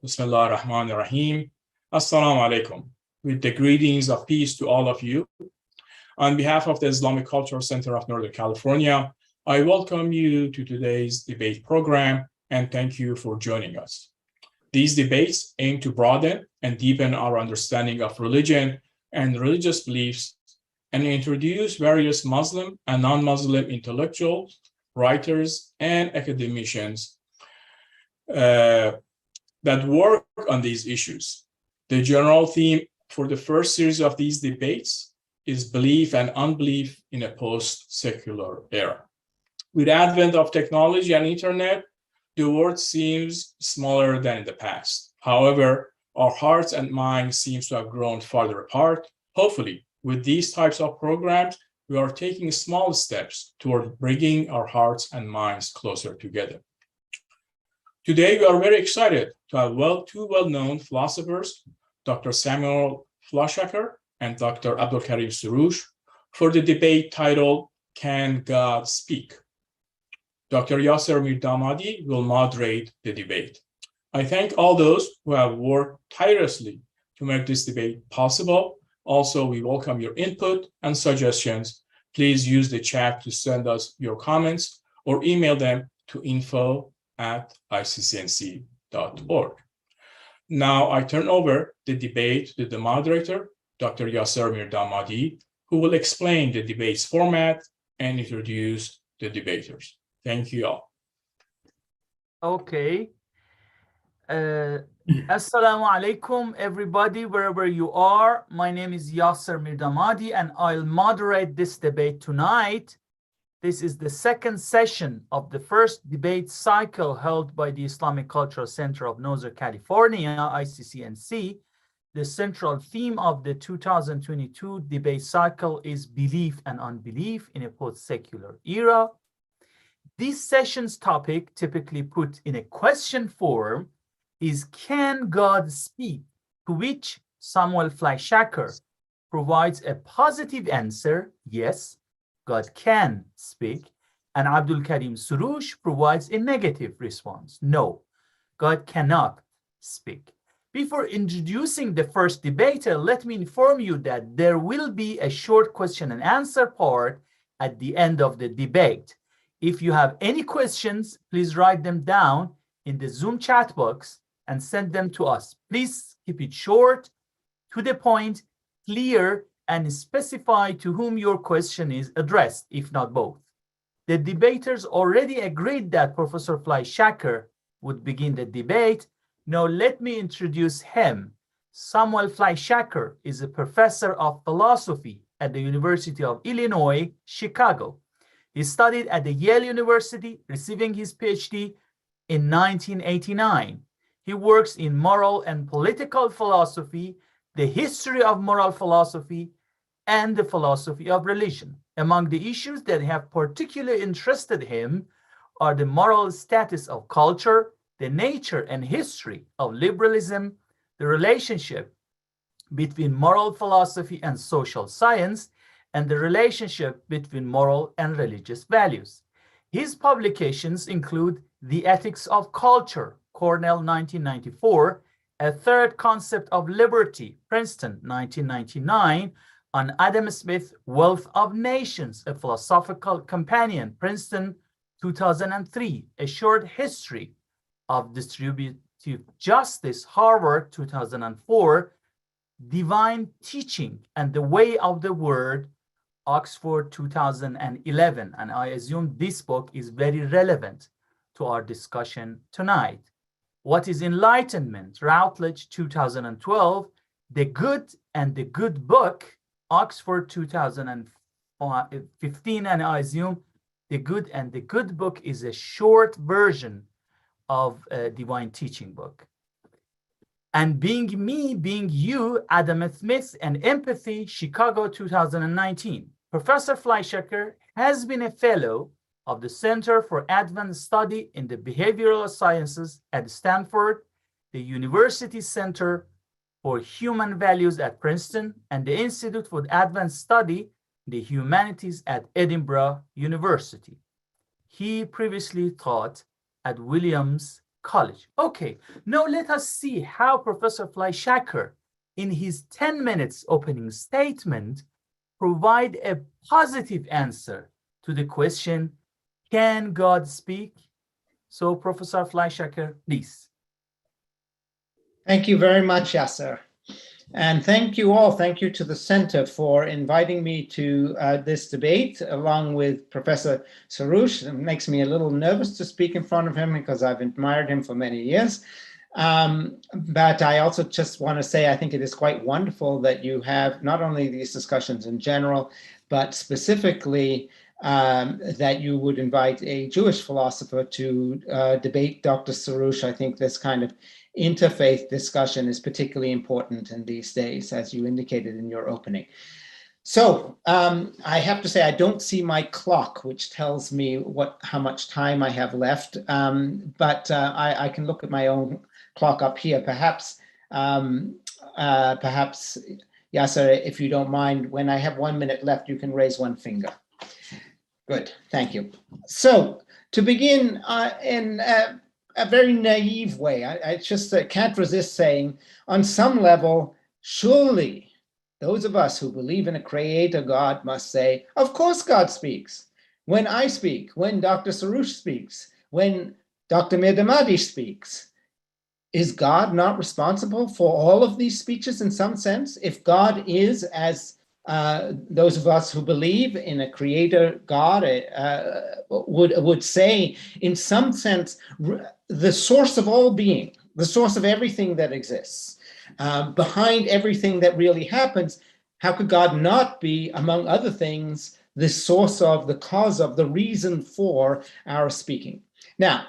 Bismillah ar-Rahman ar-Rahim. Assalamu alaikum. With the greetings of peace to all of you. On behalf of the Islamic Cultural Center of Northern California, I welcome you to today's debate program and thank you for joining us. These debates aim to broaden and deepen our understanding of religion and religious beliefs and introduce various Muslim and non-Muslim intellectuals, writers, and academicians that work on these issues. The general theme for the first series of these debates is belief and unbelief in a post-secular era. With the advent of technology and internet, the world seems smaller than in the past. However, our hearts and minds seem to have grown farther apart. Hopefully, with these types of programs, we are taking small steps toward bringing our hearts and minds closer together. Today, we are very excited to have two well-known philosophers, Dr. Samuel Fleischacker and Dr. Abdolkarim Soroush, for the debate titled, Can God Speak? Dr. Yaser Mirdamadi will moderate the debate. I thank all those who have worked tirelessly to make this debate possible. Also, we welcome your input and suggestions. Please use the chat to send us your comments or email them to info@iccnc.org. Now I turn over the debate to the moderator, Dr. Yaser Mirdamadi, who will explain the debate's format and introduce the debaters. Thank you all. Okay. Assalamu alaikum, everybody, wherever you are. My name is Yaser Mirdamadi, and I'll moderate this debate tonight. This is the second session of the first debate cycle held by the Islamic Cultural Center of Northern California, ICCNC. The central theme of the 2022 debate cycle is Belief and Unbelief in a Post-Secular Era. This session's topic, typically put in a question form, is Can God Speak? To which Samuel Fleischacker provides a positive answer, yes, God can speak, and Abdolkarim Soroush provides a negative response, no, God cannot speak. Before introducing the first debater, let me inform you that there will be a short question and answer part at the end of the debate. If you have any questions, please write them down in the Zoom chat box and send them to us. Please keep it short, to the point, clear, and specify to whom your question is addressed, if not both. The debaters already agreed that Professor Fleischacker would begin the debate. Now let me introduce him. Samuel Fleischacker is a professor of philosophy at the University of Illinois, Chicago. He studied at the Yale University, receiving his PhD in 1989. He works in moral and political philosophy, the history of moral philosophy, and the philosophy of religion. Among the issues that have particularly interested him are the moral status of culture, the nature and history of liberalism, the relationship between moral philosophy and social science, and the relationship between moral and religious values. His publications include The Ethics of Culture, Cornell 1994, A Third Concept of Liberty, Princeton 1999, on Adam Smith, Wealth of Nations, A Philosophical Companion, Princeton 2003, A Short History of Distributive Justice, Harvard 2004, Divine Teaching and the Way of the Word, Oxford 2011. And I assume this book is very relevant to our discussion tonight. What is Enlightenment? Routledge 2012, The Good and the Good Book, Oxford 2015, and I assume The Good and the Good Book is a short version of a Divine Teaching book. And Being Me, Being You, Adam Smith and Empathy, Chicago 2019. Professor Fleischacker has been a fellow of the Center for Advanced Study in the Behavioral Sciences at Stanford, the University Center for Human Values at Princeton, and the Institute for Advanced Study in the Humanities at Edinburgh University. He previously taught at Williams college. Okay, now let us see how Professor Fleischacker, in his 10 minutes opening statement, provide a positive answer to the question, can God speak? So Professor Fleischacker, please. Thank you very much, Yaser. And thank you all. Thank you to the Center for inviting me to this debate, along with Professor Soroush. It makes me a little nervous to speak in front of him because I've admired him for many years. But I also just want to say I think it is quite wonderful that you have not only these discussions in general, but specifically that you would invite a Jewish philosopher to debate Dr. Soroush. I think this kind of interfaith discussion is particularly important in these days, as you indicated in your opening. So I have to say I don't see my clock, which tells me how much time I have left, but I can look at my own clock up here. Perhaps, Yaser, if you don't mind, when I have 1 minute left, you can raise one finger. Good, thank you. So to begin in a very naive way, I just can't resist saying, on some level, surely those of us who believe in a creator God must say, of course God speaks. When I speak, when Dr. Soroush speaks, when Dr. Mirdamadi speaks, is God not responsible for all of these speeches in some sense? If God is, as those of us who believe in a creator God would say, in some sense, the source of all being, the source of everything that exists, behind everything that really happens, how could God not be, among other things, the source of, the cause of, the reason for our speaking? Now,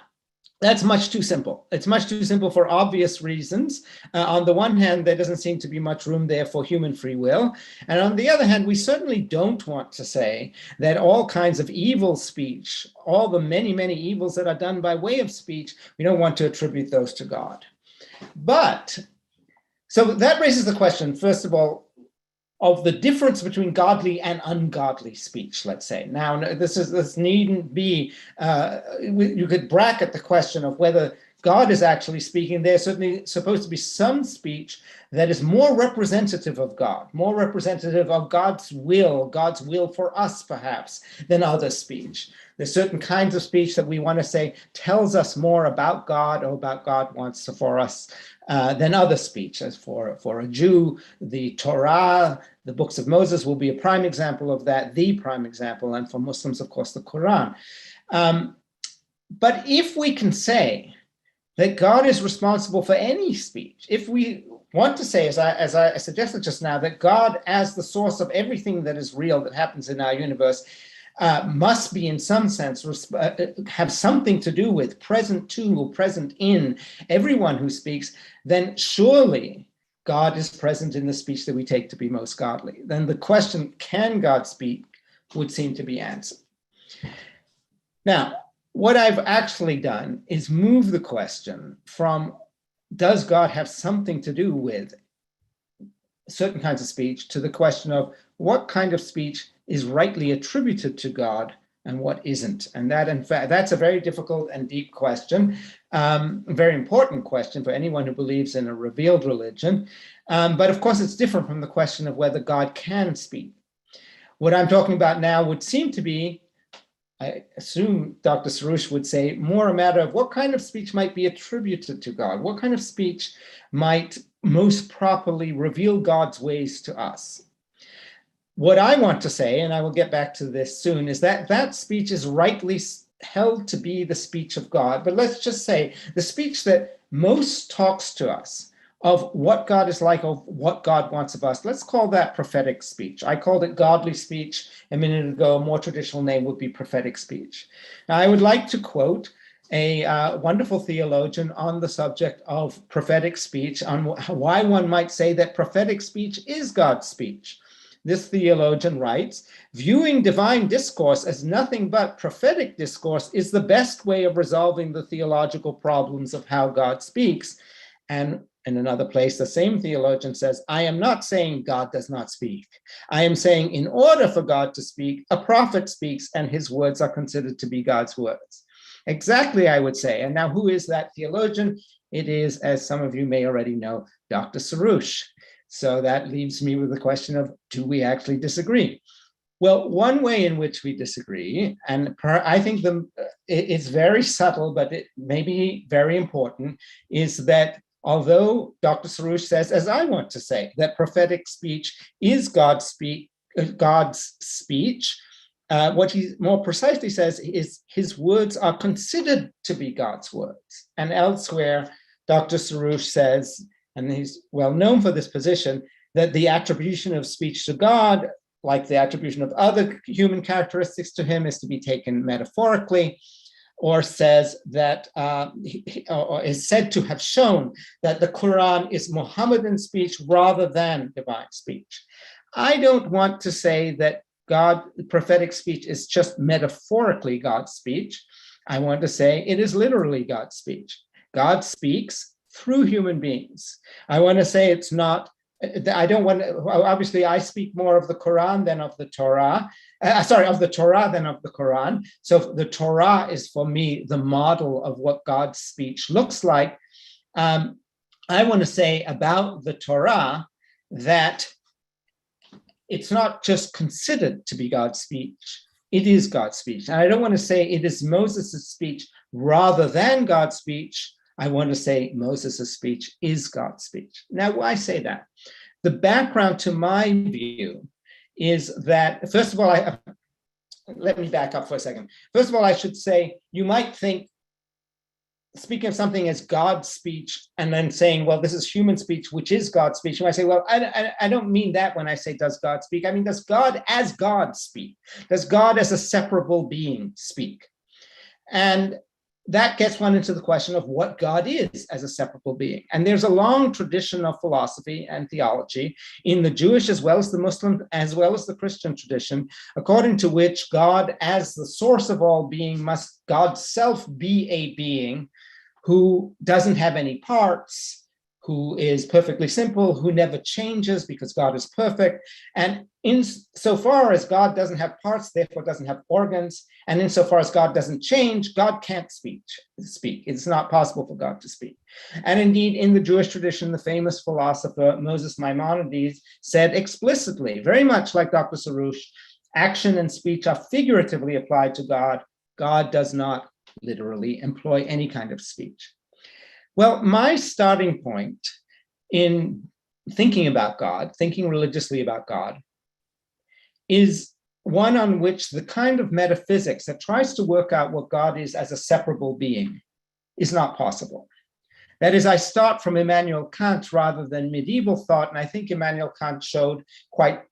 that's much too simple. It's much too simple for obvious reasons. On the one hand, there doesn't seem to be much room there for human free will. And on the other hand, we certainly don't want to say that all kinds of evil speech, all the many, many evils that are done by way of speech, we don't want to attribute those to God. But, so that raises the question, first of all, of the difference between godly and ungodly speech, let's say. Now, this needn't be, you could bracket the question of whether God is actually speaking. There's certainly supposed to be some speech that is more representative of God, more representative of God's will for us, perhaps, than other speech. There's certain kinds of speech that we want to say tells us more about God or about God wants for us than other speech. As for a Jew, the Torah, the books of Moses will be a prime example of that, the prime example, and for Muslims, of course, the Quran. But if we can say that God is responsible for any speech, if we want to say, as I suggested just now, that God, as the source of everything that is real that happens in our universe, must be in some sense have something to do with, present to or present in everyone who speaks, then surely God is present in the speech that we take to be most godly. Then the question, can God speak, would seem to be answered. Now, what I've actually done is move the question from, does God have something to do with certain kinds of speech, to the question of what kind of speech is rightly attributed to God and what isn't. And that, in fact, that's a very difficult and deep question, a very important question for anyone who believes in a revealed religion. But of course, it's different from the question of whether God can speak. What I'm talking about now would seem to be, I assume Dr. Soroush would say, more a matter of what kind of speech might be attributed to God, what kind of speech might most properly reveal God's ways to us. What I want to say, and I will get back to this soon, is that that speech is rightly held to be the speech of God. But let's just say the speech that most talks to us of what God is like, of what God wants of us, let's call that prophetic speech. I called it godly speech a minute ago. A more traditional name would be prophetic speech. Now, I would like to quote a wonderful theologian on the subject of prophetic speech, on why one might say that prophetic speech is God's speech. This theologian writes, viewing divine discourse as nothing but prophetic discourse is the best way of resolving the theological problems of how God speaks. And in another place, the same theologian says, I am not saying God does not speak. I am saying in order for God to speak, a prophet speaks and his words are considered to be God's words. Exactly, I would say. And now, who is that theologian? It is, as some of you may already know, Dr. Soroush. So that leaves me with the question of, do we actually disagree? Well, one way in which we disagree, and I think it's very subtle, but it may be very important, is that although Dr. Soroush says, as I want to say, that prophetic speech is God's speech, what he more precisely says is his words are considered to be God's words. And elsewhere, Dr. Soroush says, and he's well known for this position, that the attribution of speech to God, like the attribution of other human characteristics to him, is to be taken metaphorically, or says that, or is said to have shown that the Quran is Muhammadan speech rather than divine speech. I don't want to say that prophetic speech is just metaphorically God's speech. I want to say it is literally God's speech. God speaks through human beings. I want to say it's not, I don't want to, obviously I speak more of the Quran than of the Torah, of the Torah than of the Quran. So the Torah is for me the model of what God's speech looks like. I want to say about the Torah that it's not just considered to be God's speech, it is God's speech. And I don't want to say it is Moses' speech rather than God's speech. I want to say Moses' speech is God's speech. Now, why say that? The background to my view is that, first of all, let me back up for a second. First of all, I should say, you might think, speaking of something as God's speech and then saying, well, this is human speech, which is God's speech. You might say, well, I don't mean that when I say, does God speak? I mean, does God as God speak? Does God as a separable being speak? And that gets one into the question of what God is as a separable being. And there's a long tradition of philosophy and theology in the Jewish as well as the Muslim, as well as the Christian tradition, according to which God as the source of all being must God's self be a being who doesn't have any parts, who is perfectly simple, who never changes because God is perfect. And insofar as God doesn't have parts, therefore doesn't have organs, and insofar as God doesn't change, God can't speak. It's not possible for God to speak. And indeed, in the Jewish tradition, the famous philosopher Moses Maimonides said explicitly, very much like Dr. Soroush, action and speech are figuratively applied to God. God does not literally employ any kind of speech. Well, my starting point in thinking about God, thinking religiously about God, is one on which the kind of metaphysics that tries to work out what God is as a separable being is not possible. That is, I start from Immanuel Kant rather than medieval thought, and I think Immanuel Kant showed quite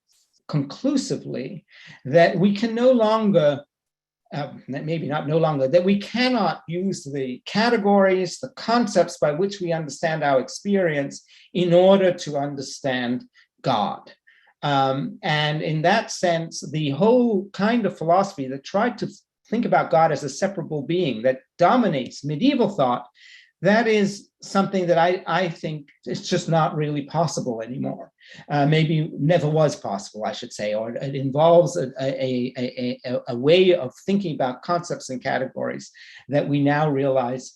conclusively that we can no longer that we cannot use the categories, the concepts by which we understand our experience in order to understand God. And in that sense, the whole kind of philosophy that tried to think about God as a separable being that dominates medieval thought, that is something that I think is just not really possible anymore. Maybe never was possible, I should say, or it involves a way of thinking about concepts and categories that we now realize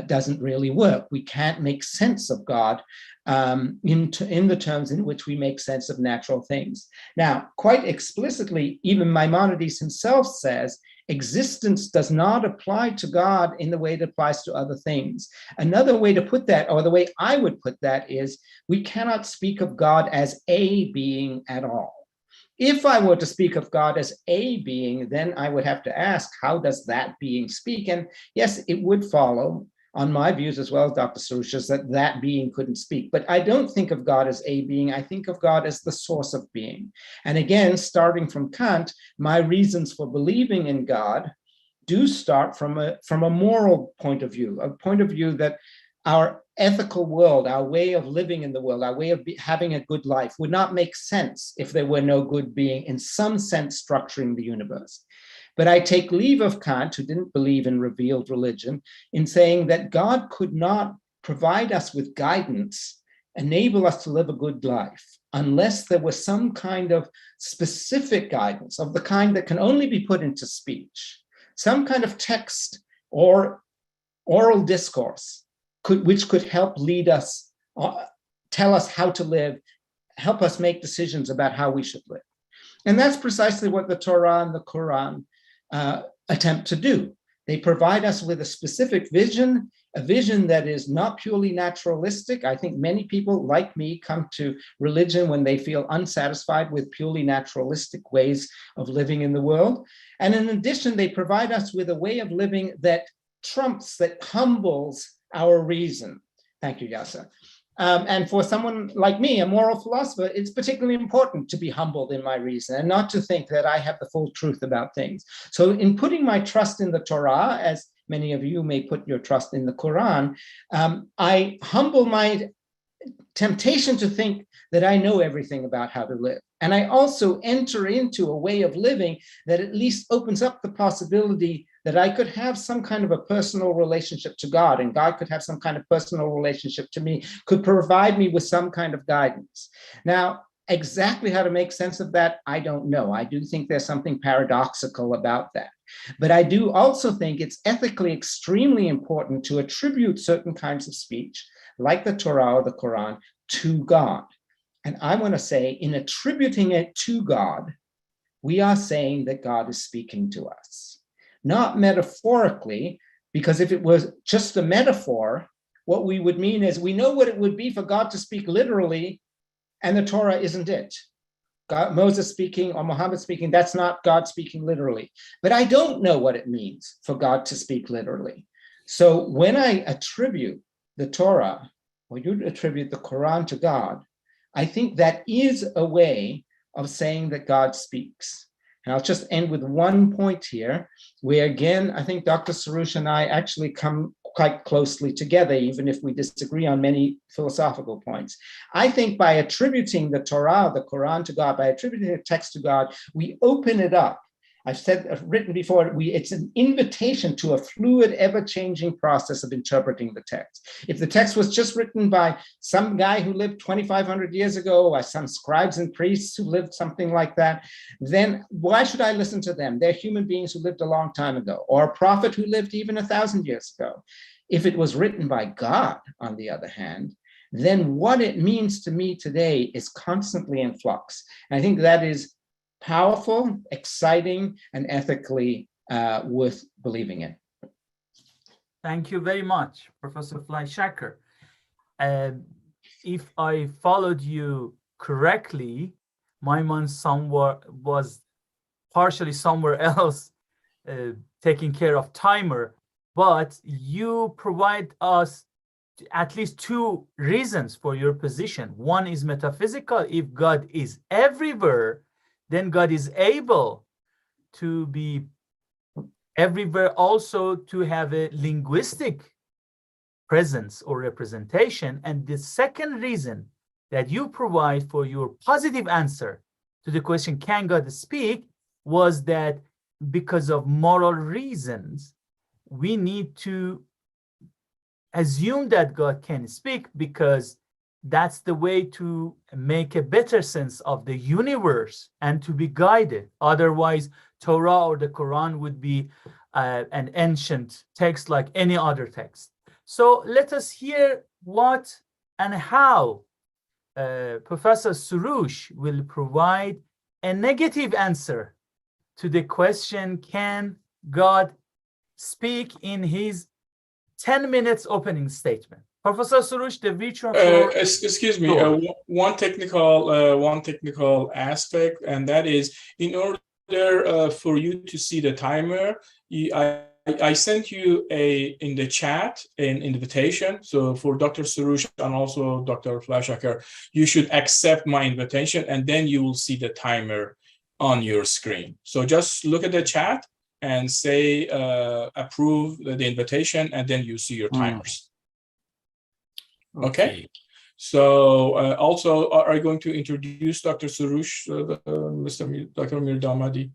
doesn't really work. We can't make sense of God in the terms in which we make sense of natural things. Now, quite explicitly, even Maimonides himself says, existence does not apply to God in the way it applies to other things. Another way to put that, or the way I would put that, is we cannot speak of God as a being at all. If I were to speak of God as a being, then I would have to ask, how does that being speak? And yes, it would follow, on my views as well as Dr. Soroush's, that being couldn't speak. But I don't think of God as a being. I think of God as the source of being. And again, starting from Kant, my reasons for believing in God do start from a moral point of view, a point of view that our ethical world, our way of living in the world, our way of having a good life would not make sense if there were no good being, in some sense, structuring the universe. But I take leave of Kant, who didn't believe in revealed religion, in saying that God could not provide us with guidance, enable us to live a good life, unless there was some kind of specific guidance of the kind that can only be put into speech, some kind of text or oral discourse which could help lead us, tell us how to live, help us make decisions about how we should live. And that's precisely what the Torah and the Quran attempt to do. They provide us with a specific vision, a vision that is not purely naturalistic. I think many people like me come to religion when they feel unsatisfied with purely naturalistic ways of living in the world. And in addition, they provide us with a way of living that trumps, that humbles our reason. Thank you, Yaser. And for someone like me, a moral philosopher, it's particularly important to be humbled in my reason and not to think that I have the full truth about things. So in putting my trust in the Torah, as many of you may put your trust in the Quran, I humble my temptation to think that I know everything about how to live. And I also enter into a way of living that at least opens up the possibility that I could have some kind of a personal relationship to God, and God could have some kind of personal relationship to me, could provide me with some kind of guidance. Now, exactly how to make sense of that, I don't know. I do think there's something paradoxical about that. But I do also think it's ethically extremely important to attribute certain kinds of speech, like the Torah or the Quran, to God. And I want to say, in attributing it to God, we are saying that God is speaking to us. Not metaphorically, because if it was just a metaphor, what we would mean is we know what it would be for God to speak literally, and the Torah isn't it. God, Moses speaking or Muhammad speaking, that's not God speaking literally. But I don't know what it means for God to speak literally. So when I attribute the Torah, or you attribute the Quran to God, I think that is a way of saying that God speaks. And I'll just end with one point here, where again, I think Dr. Soroush and I actually come quite closely together, even if we disagree on many philosophical points. I think by attributing the Torah, the Quran to God, by attributing the text to God, we open it up. I've written before, it's an invitation to a fluid, ever-changing process of interpreting the text. If the text was just written by some guy who lived 2,500 years ago, or some scribes and priests who lived something like that, then why should I listen to them? They're human beings who lived a long time ago, or a prophet who lived even 1,000 years ago. If it was written by God, on the other hand, then what it means to me today is constantly in flux. And I think that is powerful, exciting, and ethically worth believing in. Thank you very much, Professor Fleischacker. If I followed you correctly, my mind was partially somewhere else, taking care of timer, but you provide us at least two reasons for your position. One is metaphysical. If God is everywhere, then God is able to be everywhere, also to have a linguistic presence or representation. And the second reason that you provide for your positive answer to the question, can God speak, was that because of moral reasons, we need to assume that God can speak, because that's the way to make a better sense of the universe and to be guided. Otherwise, Torah or the Quran would be an ancient text like any other text. So let us hear what and how Professor Soroush will provide a negative answer to the question, can God speak, in his 10 minutes opening statement. Professor Soroush, the virtual floor. Excuse me, one technical aspect, and that is, in order for you to see the timer, I sent you in the chat an invitation. So for Dr. Soroush and also Dr. Fleischacker, you should accept my invitation, and then you will see the timer on your screen. So just look at the chat and say approve the invitation, and then you see your timers. Okay. So also, are you going to introduce Dr. Soroush, Dr. Mirdamadi?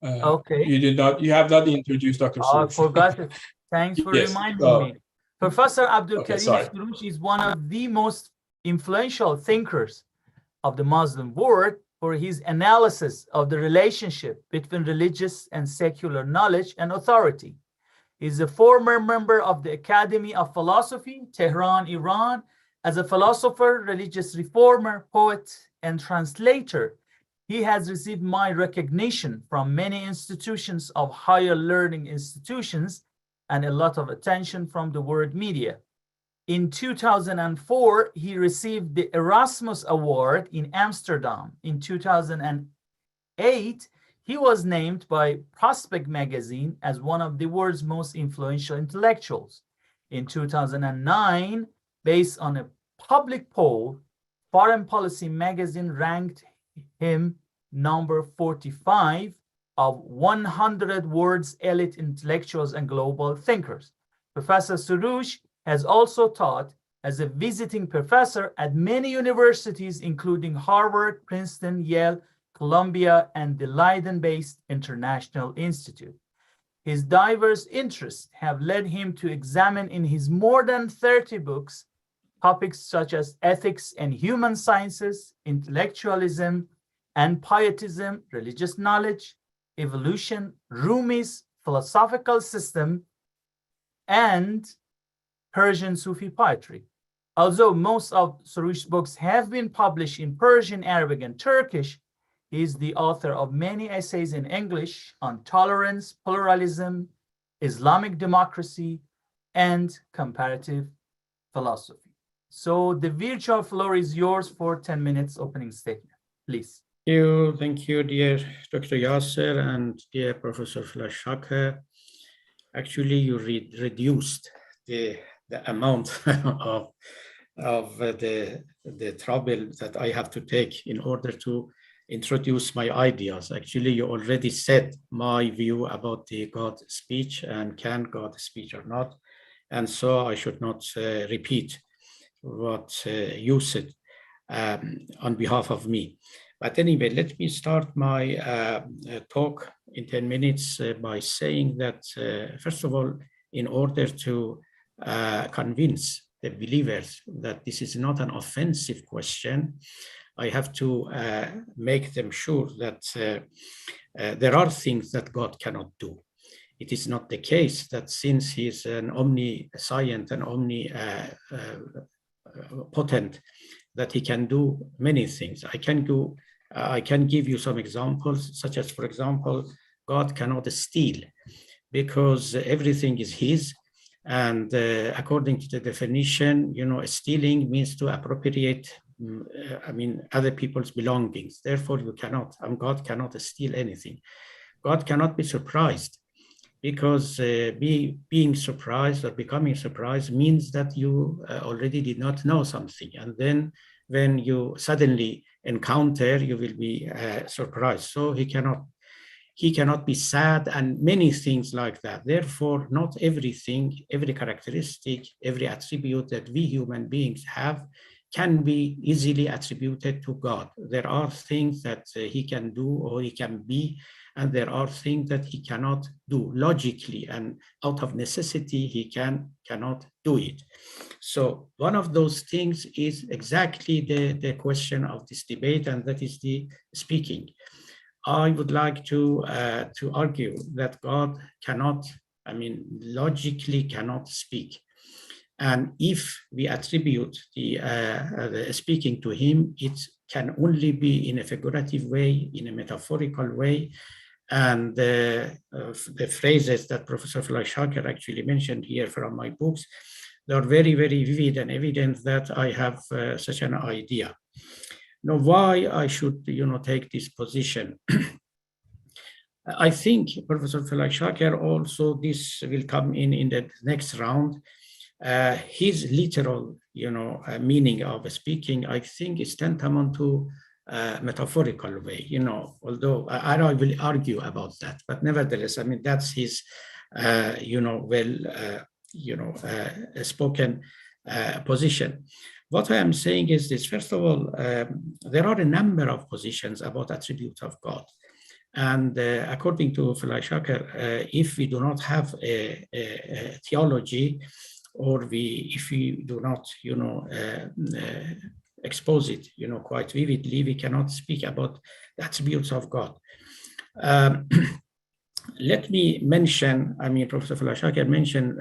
Okay. You have not introduced Dr. Soroush. I forgot it. Thanks for reminding me. Professor Abdolkarim Soroush is one of the most influential thinkers of the Muslim world for his analysis of the relationship between religious and secular knowledge and authority. He's a former member of the Academy of Philosophy, Tehran, Iran. As a philosopher, religious reformer, poet, and translator, he has received my recognition from many institutions of higher learning institutions and a lot of attention from the world media. In 2004, he received the Erasmus Award in Amsterdam. In 2008, he was named by Prospect magazine as one of the world's most influential intellectuals. In 2009, based on a public poll, Foreign Policy magazine ranked him number 45 of 100 world's elite intellectuals and global thinkers. Professor Soroush has also taught as a visiting professor at many universities, including Harvard, Princeton, Yale, Columbia, and the Leiden-based International Institute. His diverse interests have led him to examine in his more than 30 books topics such as ethics and human sciences, intellectualism and pietism, religious knowledge, evolution, Rumi's philosophical system, and Persian Sufi poetry. Although most of Soroush's books have been published in Persian, Arabic, and Turkish, he is the author of many essays in English on tolerance, pluralism, Islamic democracy, and comparative philosophy. So the virtual floor is yours for 10 minutes opening statement, please. Thank you, dear Dr. Yaser and dear Professor Fleischacker. Actually, you reduced the amount of the trouble that I have to take in order to introduce my ideas. Actually, you already said my view about the God speech and can God speak or not. And so I should not repeat what you said on behalf of me. But anyway, let me start my talk in 10 minutes by saying that, first of all, in order to convince the believers that this is not an offensive question, I have to make them sure that there are things that God cannot do. It is not the case that since he is an omniscient and omnipotent, that he can do many things. I can give you some examples, such as, for example, God cannot steal because everything is his. And according to the definition, stealing means to appropriate, other people's belongings. Therefore, God cannot steal anything. God cannot be surprised because being surprised or becoming surprised means that you already did not know something. And then when you suddenly encounter, you will be surprised. So he cannot be sad and many things like that. Therefore, not everything, every characteristic, every attribute that we human beings have can be easily attributed to God. There are things that he can do or he can be, and there are things that he cannot do logically, and out of necessity, he cannot do it. So one of those things is exactly the question of this debate, and that is the speaking. I would like to argue that God cannot, logically cannot speak. And if we attribute the speaking to him, it can only be in a figurative way, in a metaphorical way. And the phrases that Professor Fleischacker actually mentioned here from my books, they are very, very vivid and evident that I have such an idea. Now, why I should, take this position? I think Professor Fleischacker also, this will come in the next round. His literal, meaning of speaking, I think is tantamount to metaphorical way, although I will argue about that, but nevertheless, that's his, spoken position. What I am saying is this: first of all, there are a number of positions about attributes of God. And according to Fleischacker, if we do not have a theology, or if we do not, expose it, quite vividly, we cannot speak about the attributes of God. let me mention, Professor Fleischacker mentioned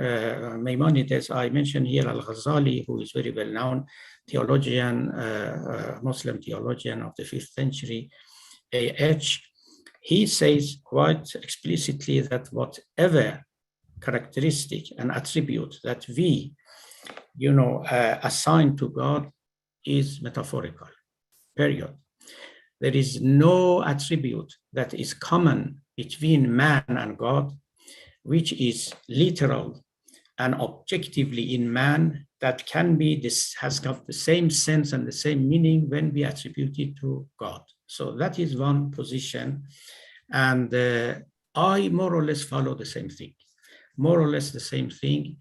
Maimonides. I mentioned here Al-Ghazali, who is very well-known theologian, Muslim theologian of the 5th century AH. He says quite explicitly that whatever characteristic and attribute that we, assign to God is metaphorical, period. There is no attribute that is common between man and God, which is literal and objectively in man, that can be, this has got the same sense and the same meaning when we attribute it to God. So that is one position. And I more or less follow the same thing, more or less the same thing.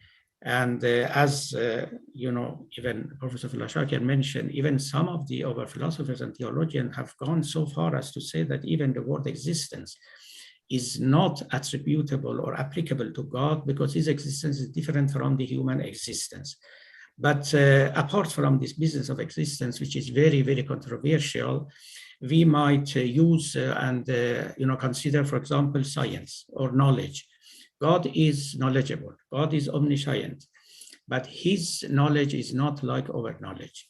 And as even Professor Fleischacker mentioned, even some of our philosophers and theologians have gone so far as to say that even the word existence is not attributable or applicable to God, because his existence is different from the human existence. But apart from this business of existence, which is very, very controversial, we might use and consider, for example, science or knowledge. God is knowledgeable, God is omniscient, but his knowledge is not like our knowledge.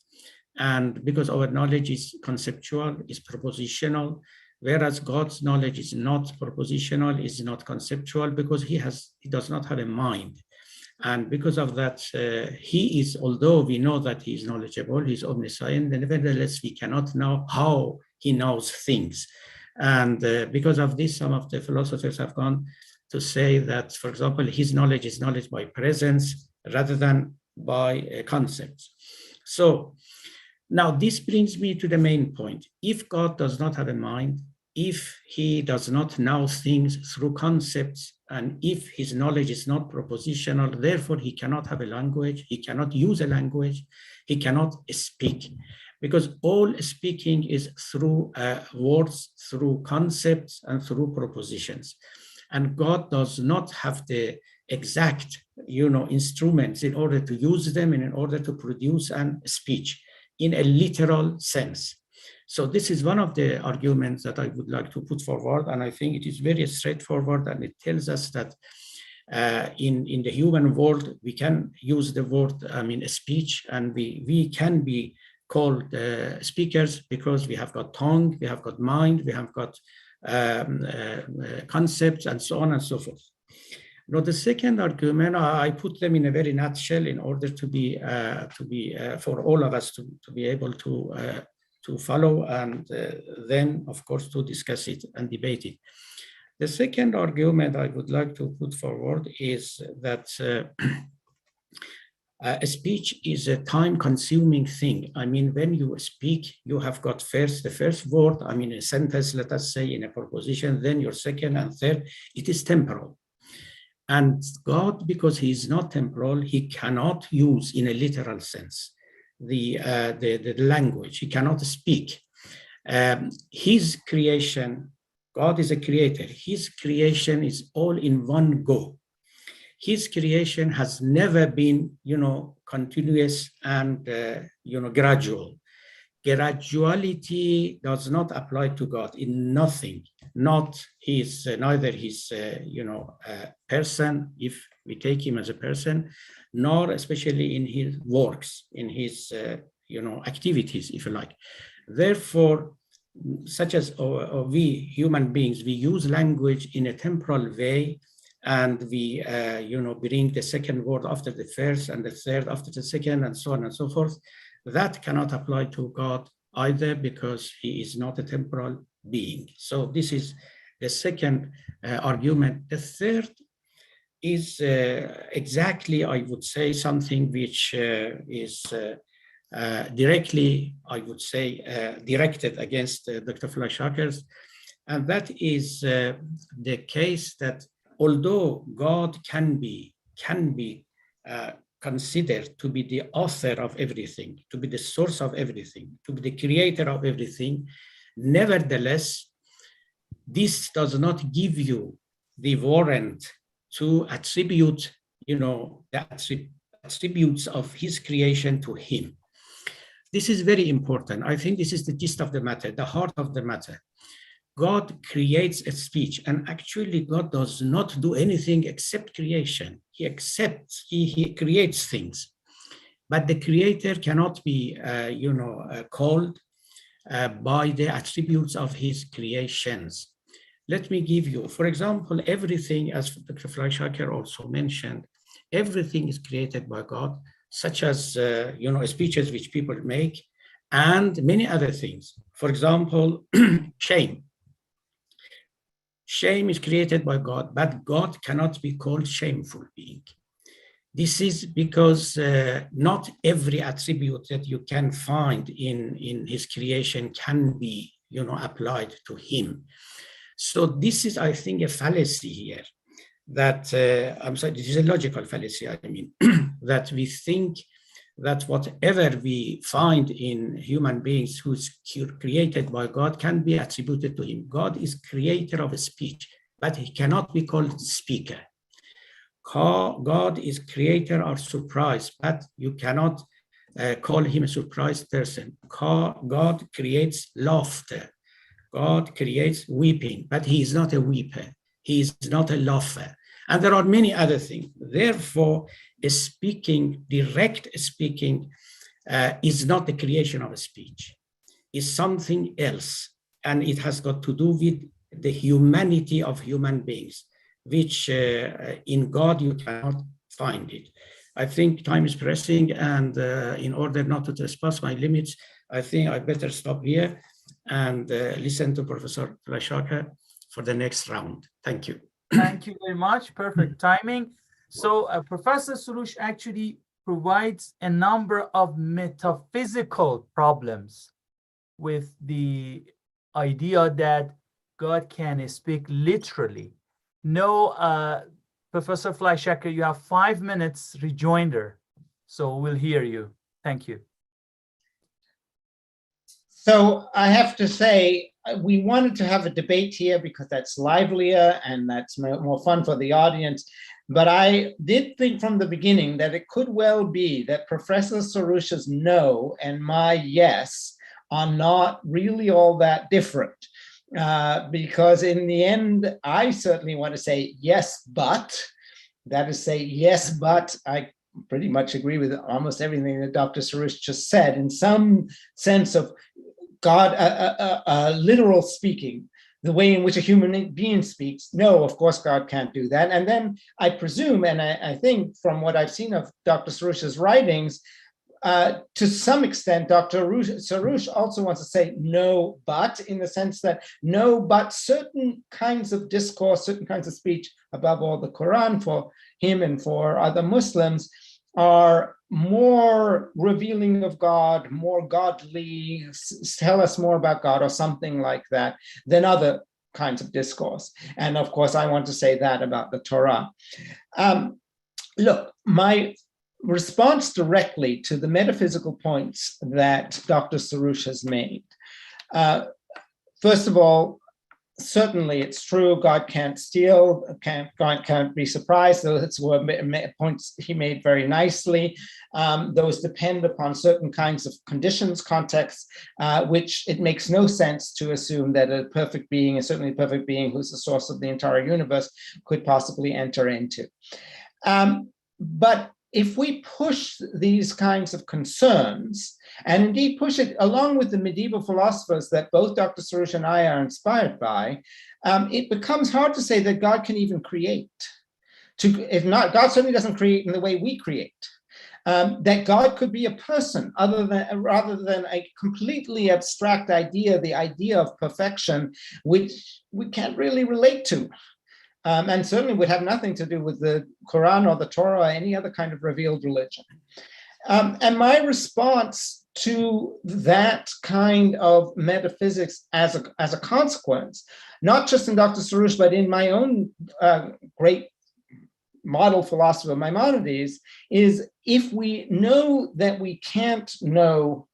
And because our knowledge is conceptual, is propositional, whereas God's knowledge is not propositional, is not conceptual, because he does not have a mind. And because of that, he is, although we know that he is knowledgeable, he's omniscient, and nevertheless we cannot know how he knows things. And because of this, some of the philosophers have gone to say that, for example, his knowledge is knowledge by presence rather than by concepts. So now this brings me to the main point. If God does not have a mind, if he does not know things through concepts, and if his knowledge is not propositional, therefore he cannot have a language, he cannot use a language, he cannot speak, because all speaking is through words, through concepts, and through propositions. And God does not have the exact, instruments in order to use them and in order to produce a speech in a literal sense. So this is one of the arguments that I would like to put forward, and I think it is very straightforward, and it tells us that in the human world, we can use the word, speech, and we can be called speakers because we have got tongue, we have got mind, we have got concepts, and so on and so forth. Now, the second argument, I put them in a very nutshell in order to be for all of us to be able to follow, and then, of course, to discuss it and debate it. The second argument I would like to put forward is that a speech is a time-consuming thing. When you speak, you have got the first word, a sentence, let us say, in a proposition, then your second and third. It is temporal. And God, because he is not temporal, he cannot use in a literal sense the language. He cannot speak. His creation, God is a creator. His creation is all in one go. His creation has never been, continuous and, gradual. Graduality does not apply to God in nothing, neither his person, if we take him as a person, nor especially in his works, in his, activities, if you like. Therefore, such as we human beings, we use language in a temporal way, and we, bring the second word after the first and the third after the second, and so on and so forth. That cannot apply to God either, because he is not a temporal being. So this is the second argument. The third is exactly, I would say, something which is directly, I would say, directed against Dr. Fleischacker, and that is the case that although God can be considered to be the author of everything, to be the source of everything, to be the creator of everything, nevertheless, this does not give you the warrant to attribute, the attributes of his creation to him. This is very important. I think this is the gist of the matter, the heart of the matter. God creates a speech, and actually God does not do anything except creation. He accepts, he creates things, but the creator cannot be, called by the attributes of his creations. Let me give you, for example, everything, as Dr. Fleischacker also mentioned, everything is created by God, such as, speeches which people make, and many other things. For example, shame. Shame is created by God, but God cannot be called shameful being. This is because not every attribute that you can find in his creation can be, applied to him. So this is, I think, a fallacy here that, I'm sorry, this is a logical fallacy, I mean, that we think that whatever we find in human beings who's created by God can be attributed to him. God is creator of a speech, but he cannot be called speaker. God is creator of surprise, but you cannot call him a surprised person. God creates laughter. God creates weeping, but he is not a weeper. He is not a laugher. And there are many other things. Therefore, direct speaking is not the creation of a speech. It's something else. And it has got to do with the humanity of human beings, which in God you cannot find it. I think time is pressing, and in order not to trespass my limits, I think I better stop here and listen to Professor Fleischacker for the next round. Thank you. Thank you very much. Perfect timing. So Professor Soroush actually provides a number of metaphysical problems with the idea that God can speak literally. No, Professor Fleischacker, you have 5 minutes rejoinder, so we'll hear you. Thank you. So I have to say, we wanted to have a debate here because that's livelier and that's more fun for the audience. But I did think from the beginning that it could well be that Professor Soroush's no and my yes are not really all that different. Because in the end, I certainly want to say yes, but. That is, say yes, but I pretty much agree with almost everything that Dr. Soroush just said. In some sense of God, literal speaking, the way in which a human being speaks, no, of course, God can't do that. And then I presume, and I think from what I've seen of Dr. Soroush's writings, to some extent, Dr. Soroush also wants to say no, but, in the sense that no, but certain kinds of discourse, certain kinds of speech, above all the Quran for him and for other Muslims, are more revealing of God, more godly, tell us more about God or something like that than other kinds of discourse. And of course, I want to say that about the Torah. Look, my response directly to the metaphysical points that Dr. Soroush has made. First of all, certainly it's true, God can't steal, God can't be surprised. Those were points he made very nicely. Those depend upon certain kinds of conditions, contexts, which it makes no sense to assume that a perfect being, and certainly a perfect being who's the source of the entire universe, could possibly enter into. But if we push these kinds of concerns, and indeed push it along with the medieval philosophers that both Dr. Soroush and I are inspired by, it becomes hard to say that God can even create. If not, God certainly doesn't create in the way we create. That God could be a person rather than a completely abstract idea, the idea of perfection, which we can't really relate to. And certainly would have nothing to do with the Quran or the Torah or any other kind of revealed religion. And my response to that kind of metaphysics as a consequence, not just in Dr. Soroush, but in my own great model philosopher Maimonides, is if we know that we can't know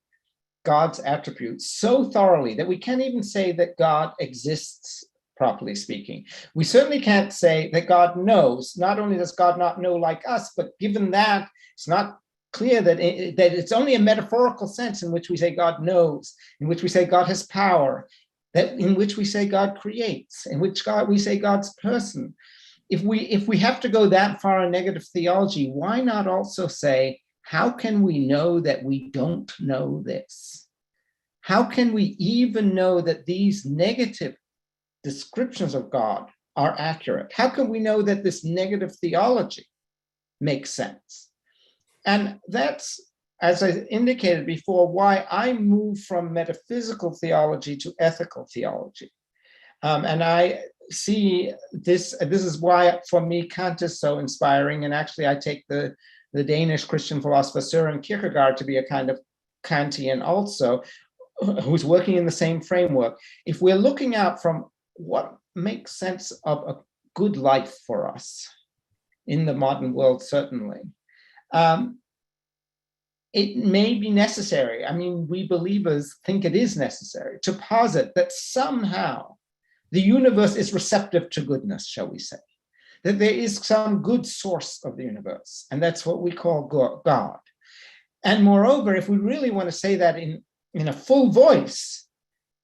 God's attributes so thoroughly that we can't even say that God exists, properly speaking. We certainly can't say that God knows. Not only does God not know like us, but given that it's not clear that it's only a metaphorical sense in which we say God knows, in which we say God has power. that in which we say God creates, in which we say God's person. If we have to go that far in negative theology, why not also say, how can we know that we don't know this? How can we even know that these negative descriptions of God are accurate? How can we know that this negative theology makes sense? And that's, as I indicated before, why I moved from metaphysical theology to ethical theology. And I see this is why, for me, Kant is so inspiring. And actually, I take the Danish Christian philosopher Søren Kierkegaard to be a kind of Kantian also, who's working in the same framework. If we're looking out from what makes sense of a good life for us in the modern world, certainly, it may be necessary, I mean, we believers think it is necessary, to posit that somehow the universe is receptive to goodness, shall we say, that there is some good source of the universe, and that's what we call God. And moreover, if we really want to say that in a full voice,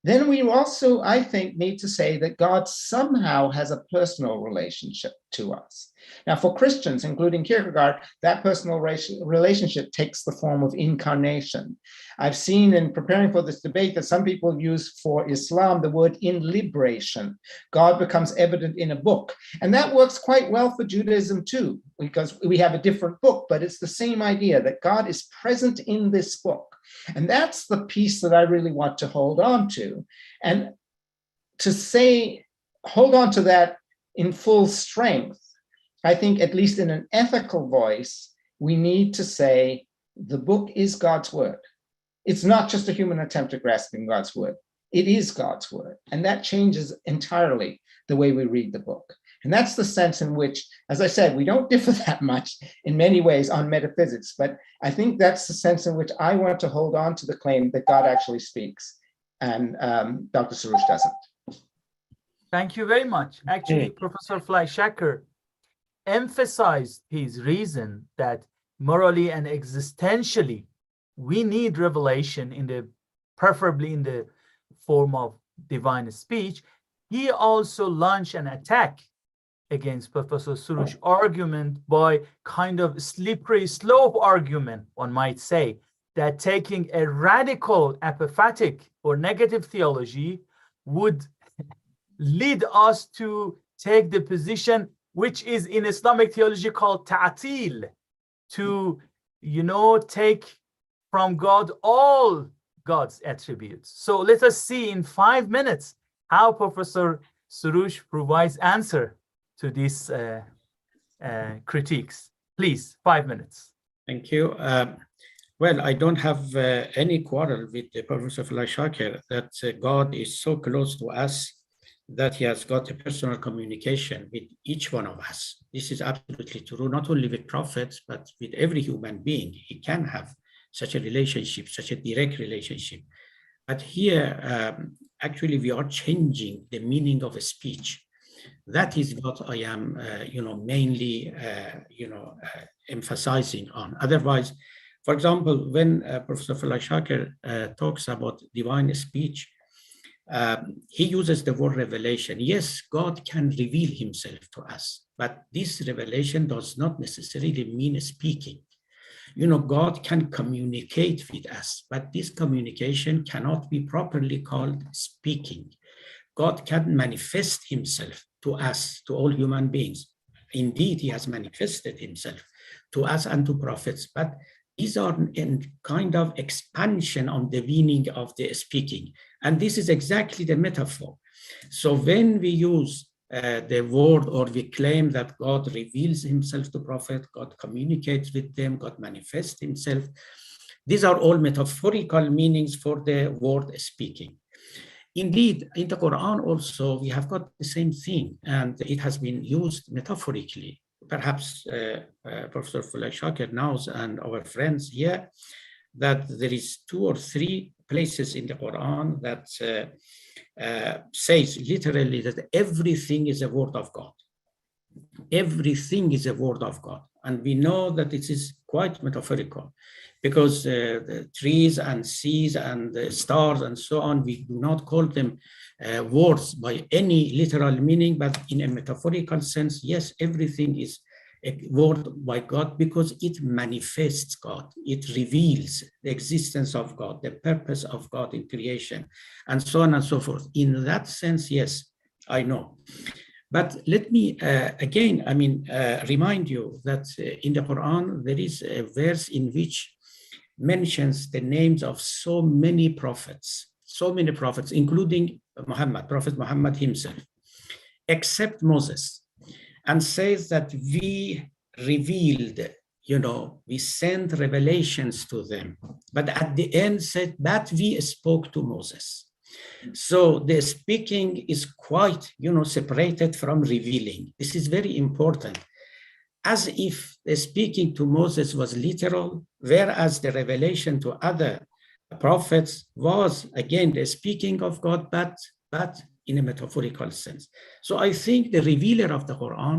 then we also, I think, need to say that God somehow has a personal relationship to us. Now, for Christians, including Kierkegaard, that personal relationship takes the form of incarnation. I've seen in preparing for this debate that some people use for Islam the word in liberation. God becomes evident in a book. And that works quite well for Judaism too, because we have a different book, but it's the same idea that God is present in this book. And that's the piece that I really want to hold on to. And to say, hold on to that in full strength, I think, at least in an ethical voice, we need to say the book is God's word. It's not just a human attempt at grasping God's word. It is God's word. And that changes entirely the way we read the book. And that's the sense in which, as I said, we don't differ that much in many ways on metaphysics, but I think that's the sense in which I want to hold on to the claim that God actually speaks, and Dr. Soroush doesn't. Thank you very much. Actually, Professor Fleischacker emphasized his reason that morally and existentially, we need revelation preferably in the form of divine speech. He also launched an attack against Professor Soroush's argument by kind of slippery slope argument, one might say, that taking a radical apophatic or negative theology would lead us to take the position which is in Islamic theology called ta'til, to, take from God all God's attributes. So let us see in 5 minutes how Professor Soroush provides answer to these critiques. Please, 5 minutes. Thank you. Well, I don't have any quarrel with Professor Fleischacker that God is so close to us that he has got a personal communication with each one of us. This is absolutely true, not only with prophets, but with every human being. He can have such a relationship, such a direct relationship. But here, actually, we are changing the meaning of a speech. That is what I am, mainly, emphasizing on. Otherwise, for example, when Professor Fleischacker talks about divine speech, he uses the word revelation. Yes, God can reveal himself to us, but this revelation does not necessarily mean speaking. God can communicate with us, but this communication cannot be properly called speaking. God can manifest himself to us, to all human beings. Indeed, he has manifested himself to us and to prophets, but these are in kind of expansion on the meaning of the speaking. And this is exactly the metaphor. So when we use the word, or we claim that God reveals himself to prophet, God communicates with them, God manifests himself, these are all metaphorical meanings for the word speaking. Indeed, in the Quran also, we have got the same thing, and it has been used metaphorically. Perhaps Professor Fleischacker knows, and our friends here, that there is 2 or 3 places in the Quran that says literally that everything is a word of God. Everything is a word of God. And we know that it is quite metaphorical, because the trees and seas and the stars and so on, we do not call them words by any literal meaning, but in a metaphorical sense, yes, everything is a word by God because it manifests God. It reveals the existence of God, the purpose of God in creation, and so on and so forth. In that sense, yes, I know. But let me again, remind you that in the Quran, there is a verse in which mentions the names of so many prophets, including Prophet Muhammad himself, except Moses, and says that we revealed, we sent revelations to them, but at the end said that we spoke to Moses. So the speaking is quite, separated from revealing. This is very important, as if the speaking to Moses was literal, whereas the revelation to other prophets was, again, the speaking of God, but in a metaphorical sense. So I think the revealer of the Quran,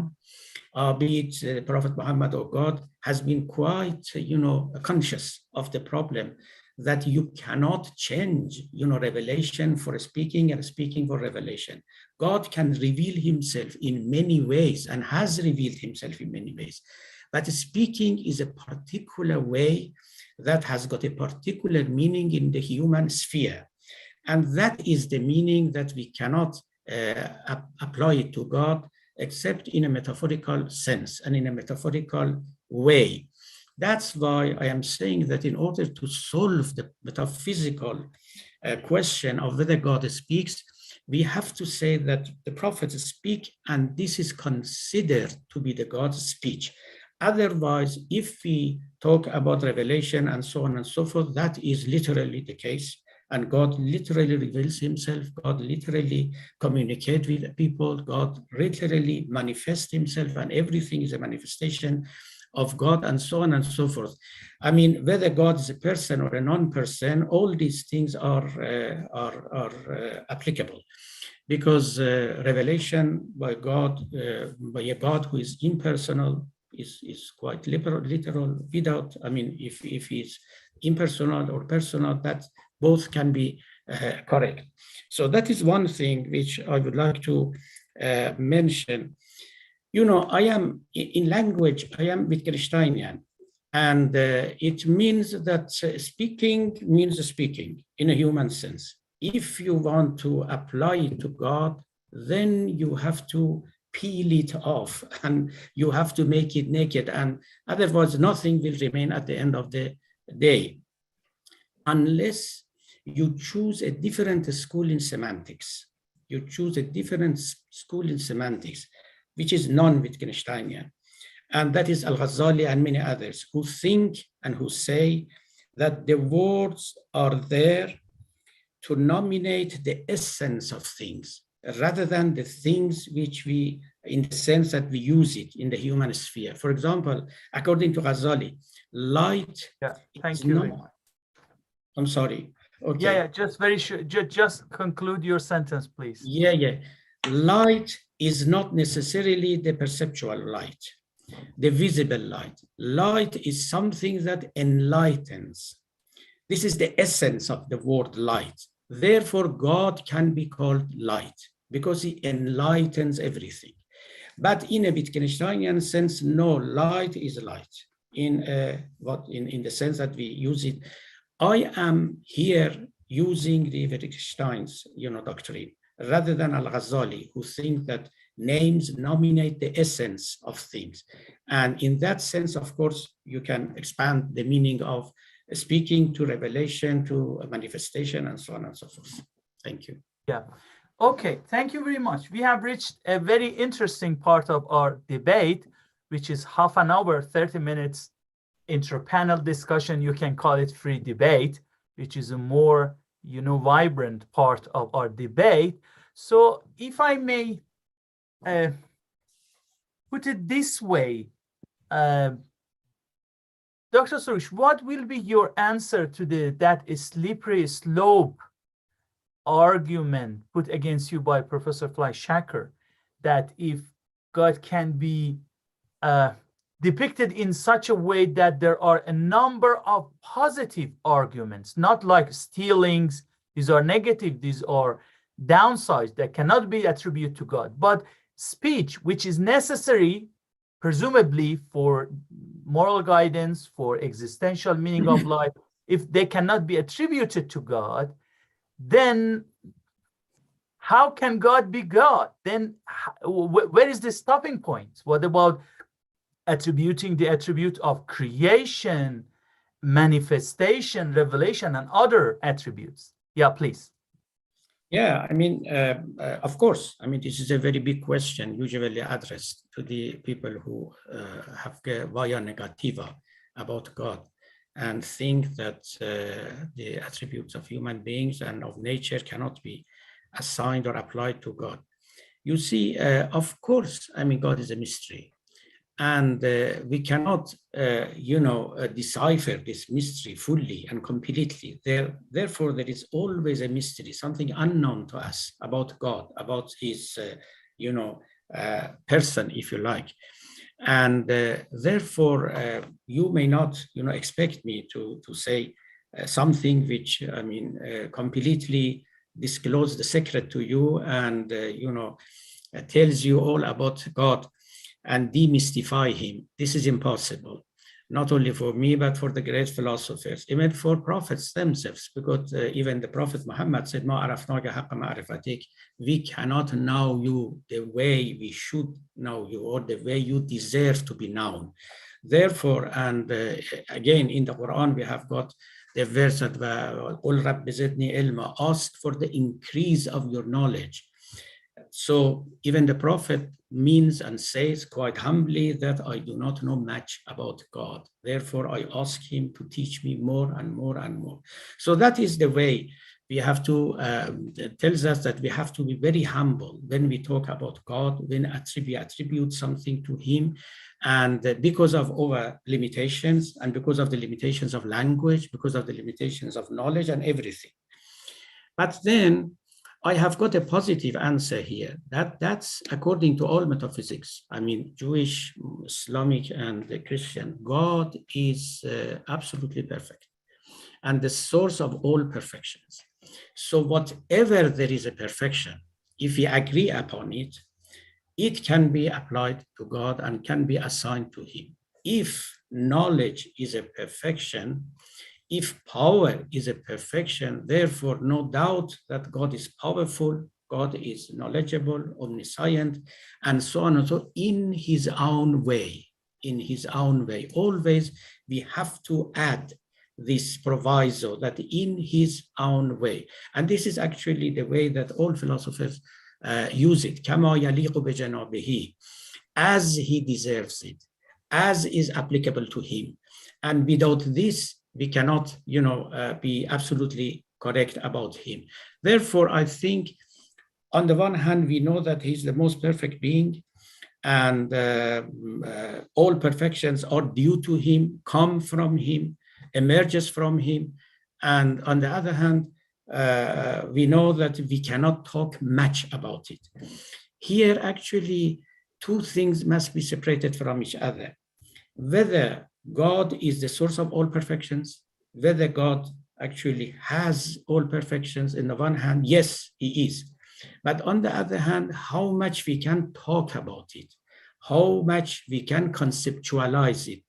be it Prophet Muhammad or God, has been quite, conscious of the problem that you cannot change, revelation for speaking and speaking for revelation. God can reveal himself in many ways and has revealed himself in many ways. But speaking is a particular way that has got a particular meaning in the human sphere. And that is the meaning that we cannot apply it to God except in a metaphorical sense and in a metaphorical way. That's why I am saying that in order to solve the metaphysical question of whether God speaks, we have to say that the prophets speak, and this is considered to be the God's speech. Otherwise, if we talk about revelation and so on and so forth, that is literally the case. And God literally reveals himself. God literally communicates with people. God literally manifests himself, and everything is a manifestation of God, and so on and so forth. Whether God is a person or a non-person, all these things are applicable, because revelation by God, by a God who is impersonal, is quite literal. Without, if he's impersonal or personal, that both can be correct. So that is one thing which I would like to mention. I am in language, I am Wittgensteinian, and it means that speaking means speaking in a human sense. If you want to apply it to God, then you have to peel it off and you have to make it naked, and otherwise nothing will remain at the end of the day, unless you choose a different school in semantics. You choose a different school in semantics, which is non-Wittgensteinian. And that is Al-Ghazali and many others who think and who say that the words are there to nominate the essence of things, rather than the things which we, in the sense that we use it in the human sphere. For example, according to Ghazali, light. Yeah, thank you very much. I'm sorry. Okay. Yeah, just very sure. Just conclude your sentence, please. Yeah. Light is not necessarily the perceptual light, the visible light. Light is something that enlightens. This is the essence of the word light. Therefore, God can be called light because he enlightens everything. But in a Wittgensteinian sense, no, light is light. In the sense that we use it, I am here using the Wittgenstein's doctrine, rather than Al-Ghazali, who think that names nominate the essence of things. And in that sense, of course, you can expand the meaning of speaking to revelation, to a manifestation, and so on and so forth. Thank you. Yeah. Okay, thank you very much. We have reached a very interesting part of our debate, which is half an hour, 30 minutes inter-panel discussion. You can call it free debate, which is a more, vibrant part of our debate. So if I may put it this way, Dr. Soroush, what will be your answer to that slippery slope argument put against you by Professor Fleischacker, that if God can be depicted in such a way that there are a number of positive arguments, not like stealings. These are negative, these are downsides that cannot be attributed to God. But speech, which is necessary, presumably for moral guidance, for existential meaning of life, if they cannot be attributed to God, then how can God be God? Then where is the stopping point? What about attributing the attribute of creation, manifestation, revelation, and other attributes? Yeah, please. Yeah, I mean, of course, I mean, this is a very big question, usually addressed to the people who have via negativa about God and think that the attributes of human beings and of nature cannot be assigned or applied to God. You see, of course, I mean, God is a mystery. And we cannot, decipher this mystery fully and completely. Therefore, there is always a mystery, something unknown to us about God, about his, person, if you like. And therefore, you may not, expect me to say something which, completely disclose the secret to you and, tells you all about God and demystify him. This is impossible, not only for me, but for the great philosophers, even for prophets themselves, because even the Prophet Muhammad said, "Ma arafnaka haqqa ma'rifatik," we cannot know you the way we should know you, or the way you deserve to be known. Therefore, and again, in the Quran, we have got the verse that "Qul rabbi zidni ilma," ask for the increase of your knowledge. So even the Prophet means and says quite humbly that I do not know much about God. Therefore, I ask him to teach me more and more and more. So that is the way we have to, tells us that we have to be very humble when we talk about God, when we attribute something to him. And because of our limitations and because of the limitations of language, because of the limitations of knowledge and everything. But then, I have got a positive answer here. That's according to all metaphysics. I mean, Jewish, Islamic, and Christian. God is absolutely perfect and the source of all perfections. So whatever there is a perfection, if we agree upon it, it can be applied to God and can be assigned to him. If knowledge is a perfection, if power is a perfection, therefore no doubt that God is powerful, God is knowledgeable, omniscient, and so on and so on, in his own way, Always we have to add this proviso that in his own way. And this is actually the way that all philosophers use it, كما يليق بجنابه, as he deserves it, as is applicable to him. And without this, we cannot, be absolutely correct about him. Therefore, I think on the one hand, we know that he's the most perfect being and all perfections are due to him, come from him, emerges from him. And on the other hand, we know that we cannot talk much about it. Here, actually, two things must be separated from each other. Whether God is the source of all perfections, whether God actually has all perfections. In the one hand, yes, he is. But on the other hand, how much we can talk about it, how much we can conceptualize it.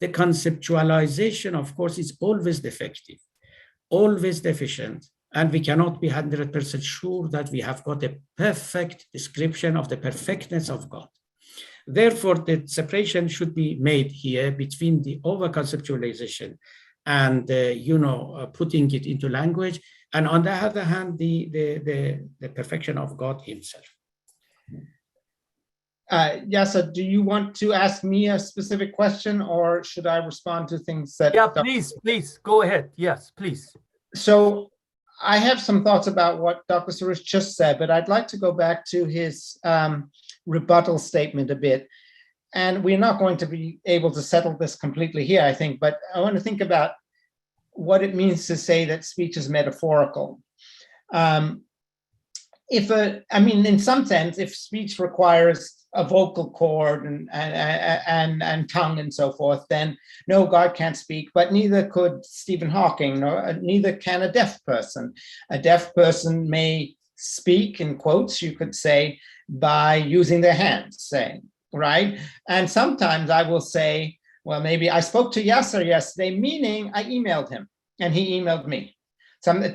The conceptualization, of course, is always defective, always deficient, and we cannot be 100% sure that we have got a perfect description of the perfectness of God. Therefore, the separation should be made here between the over-conceptualization and, putting it into language, and on the other hand, the perfection of God himself. Yaser, do you want to ask me a specific question, or should I respond to things that... Yeah, please, go ahead. Yes, please. So I have some thoughts about what Dr. Soroush just said, but I'd like to go back to his rebuttal statement a bit. And we're not going to be able to settle this completely here, I think, but I want to think about what it means to say that speech is metaphorical. In some sense, if speech requires a vocal cord and tongue and so forth, then no, God can't speak, but neither could Stephen Hawking, nor neither can a deaf person. A deaf person may speak, in quotes, you could say, by using their hands, saying, right? And sometimes I will say, well, maybe I spoke to Yaser yesterday, meaning I emailed him and he emailed me.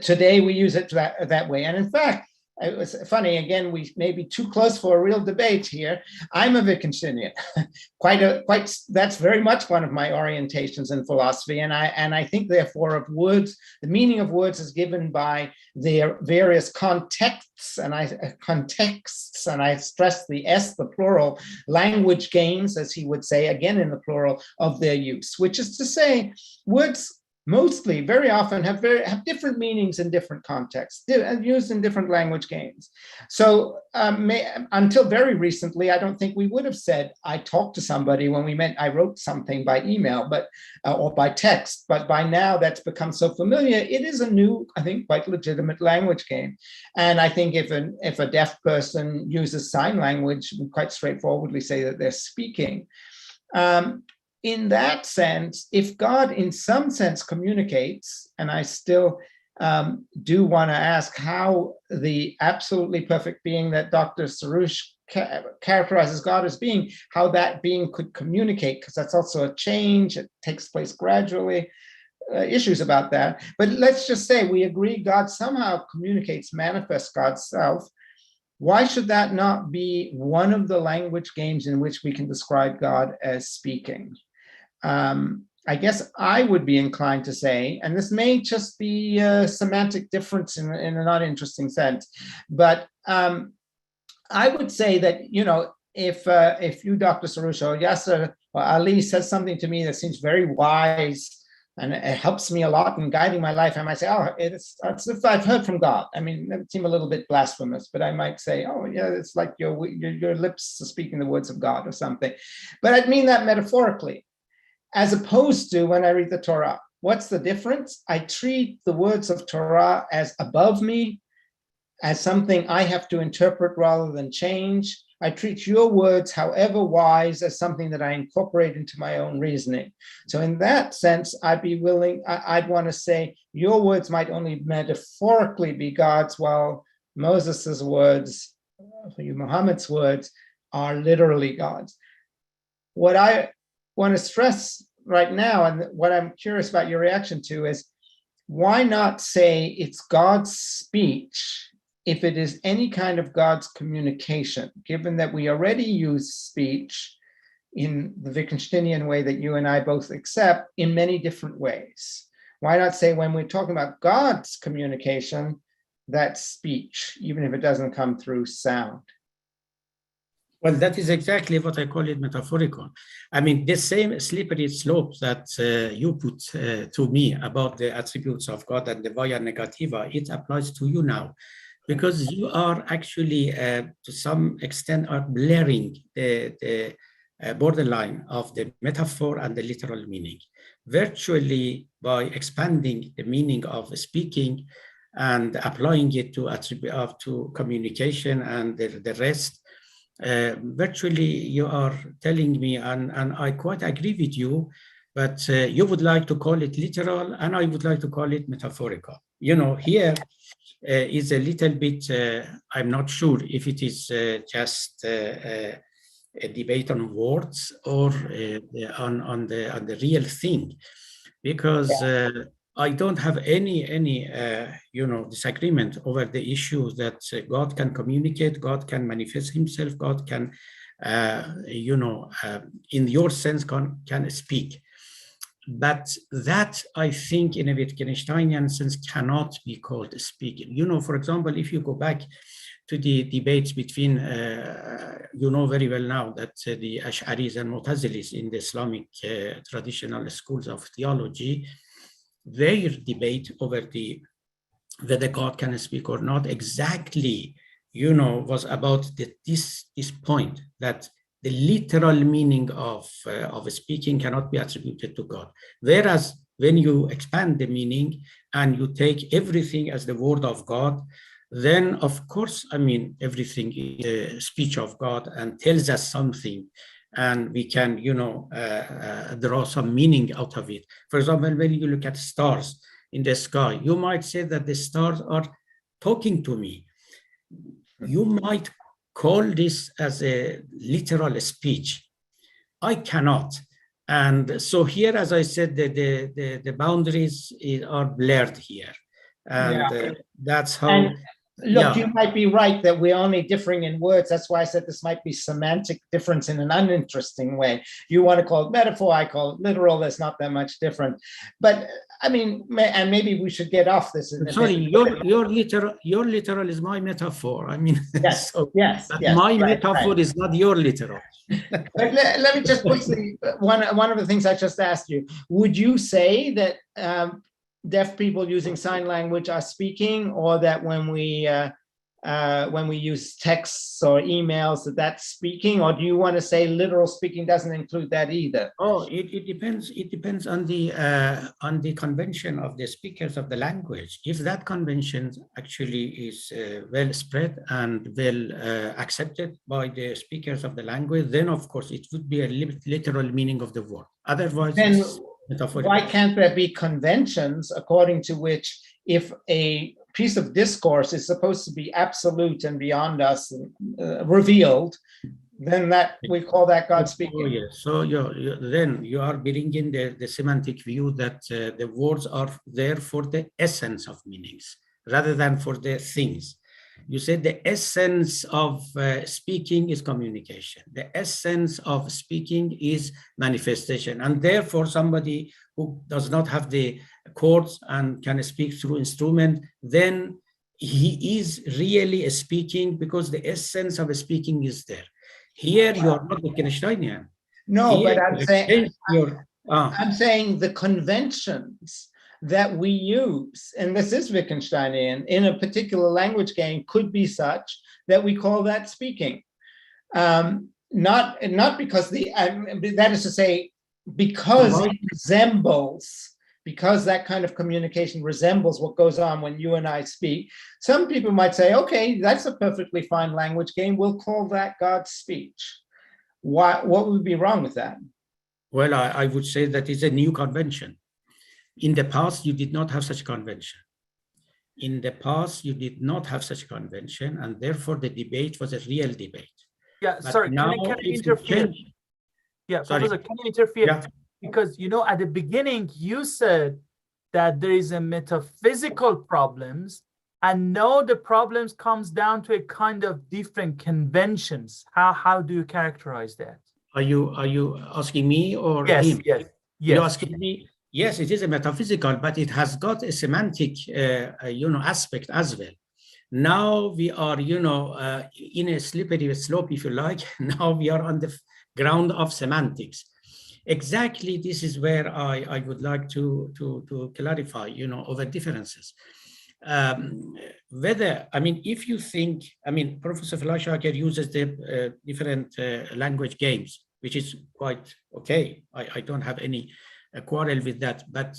Today we use it that way. And in fact, it was funny, again, we may be too close for a real debate here. I'm a Wittgensteinian, that's very much one of my orientations in philosophy. And I think, therefore, of words, the meaning of words is given by their various contexts, and I stress the S, the plural, language games, as he would say, again in the plural, of their use, which is to say, words mostly, very often, have different meanings in different contexts, used in different language games. So until very recently, I don't think we would have said, I talked to somebody when we meant I wrote something by email, or by text. But by now, that's become so familiar. It is a new, I think, quite legitimate language game. And I think if a deaf person uses sign language, we quite straightforwardly say that they're speaking. In that sense, if God in some sense communicates, and I still do want to ask how the absolutely perfect being that Dr. Soroush characterizes God as being, how that being could communicate, because that's also a change, it takes place gradually, issues about that. But let's just say we agree God somehow communicates, manifests God's self. Why should that not be one of the language games in which we can describe God as speaking? I guess I would be inclined to say, and this may just be a semantic difference in a not interesting sense, but I would say that, if you, Dr. Soroush, or Yaser or Ali, says something to me that seems very wise and it helps me a lot in guiding my life, I might say, oh, it's if I've heard from God. I mean, that would seem a little bit blasphemous, but I might say, oh, yeah, it's like your lips are speaking the words of God or something. But I'd mean that metaphorically, as opposed to when I read the Torah. What's the difference? I treat the words of Torah as above me, as something I have to interpret rather than change. I treat your words, however wise, as something that I incorporate into my own reasoning. So in that sense, I'd want to say your words might only metaphorically be God's, while Moses's words, Muhammad's words, are literally God's. What I want to stress right now, and what I'm curious about your reaction to, is why not say it's God's speech if it is any kind of God's communication, given that we already use speech in the Wittgensteinian way that you and I both accept in many different ways? Why not say when we're talking about God's communication, that's speech, even if it doesn't come through sound? Well, that is exactly what I call it metaphorical. I mean, the same slippery slope that you put to me about the attributes of God and the via negativa, it applies to you now, because you are actually, to some extent, are blurring the borderline of the metaphor and the literal meaning. Virtually, by expanding the meaning of speaking and applying it to communication and the rest, virtually you are telling me, and I quite agree with you, but you would like to call it literal and I would like to call it metaphorical. Here is a little bit, I'm not sure if it is just a debate on words or on the real thing, because I don't have any disagreement over the issue that God can communicate, God can manifest himself, God can, in your sense, can speak. But that, I think, in a Wittgensteinian sense, cannot be called speaking. For example, if you go back to the debates between, very well now that the Ash'aris and Mu'tazilis in the Islamic traditional schools of theology, their debate over whether God can speak or not exactly, was about this point, that the literal meaning of speaking cannot be attributed to God. Whereas when you expand the meaning and you take everything as the word of God, then of course, I mean, everything is a speech of God and tells us something, and we can, draw some meaning out of it. For example, when you look at stars in the sky, you might say that the stars are talking to me. You might call this as a literal speech. I cannot. And so here, as I said, the boundaries are blurred here. And that's how... And look, you might be right that we're only differing in words. That's why I said this might be semantic difference in an uninteresting way. You want to call it metaphor, I call it literal. There's not that much different. But I mean, and maybe we should get off this. Sorry, your literal is my metaphor. I mean, yes, so yes, my metaphor is not your literal. But let me just quickly, one of the things I just asked you, would you say that deaf people using sign language are speaking, or that when we use texts or emails that's speaking, or do you want to say literal speaking doesn't include that either? Oh, it depends. It depends on the convention of the speakers of the language. If that convention actually is well spread and well accepted by the speakers of the language, then of course it would be a literal meaning of the word. Otherwise, then why can't there be conventions according to which if a piece of discourse is supposed to be absolute and beyond us revealed, then that we call that God speaking? Oh, yes. So then you are bringing the semantic view that the words are there for the essence of meanings rather than for the things. You said the essence of speaking is communication. The essence of speaking is manifestation. And therefore, somebody who does not have the chords and can speak through instrument, then he is really speaking because the essence of speaking is there. Here, you are not Wittgensteinian. No, Here, but I'm saying the conventions that we use, and this is Wittgensteinian, in a particular language game could be such that we call that speaking. Not because that is to say, because it resembles, because that kind of communication resembles what goes on when you and I speak, some people might say, okay, that's a perfectly fine language game. We'll call that God's speech. What would be wrong with that? Well, I would say that it's a new convention. In the past, you did not have such a convention. In the past, you did not have such a convention, and therefore the debate was a real debate. Yeah, But sorry, now can I interfere? Yeah, Professor, can I interfere? Yeah. Because, at the beginning, you said that there is a metaphysical problems, and now the problems comes down to a kind of different conventions. How do you characterize that? Are you asking me or him? Yes. You're asking me. Yes, it is a metaphysical, but it has got a semantic, aspect as well. Now we are, in a slippery slope, if you like. Now we are on the ground of semantics. Exactly, this is where I would like to clarify, over differences. If you think, Professor Fleischacker uses the different language games, which is quite okay. I don't have any quarrel with that, but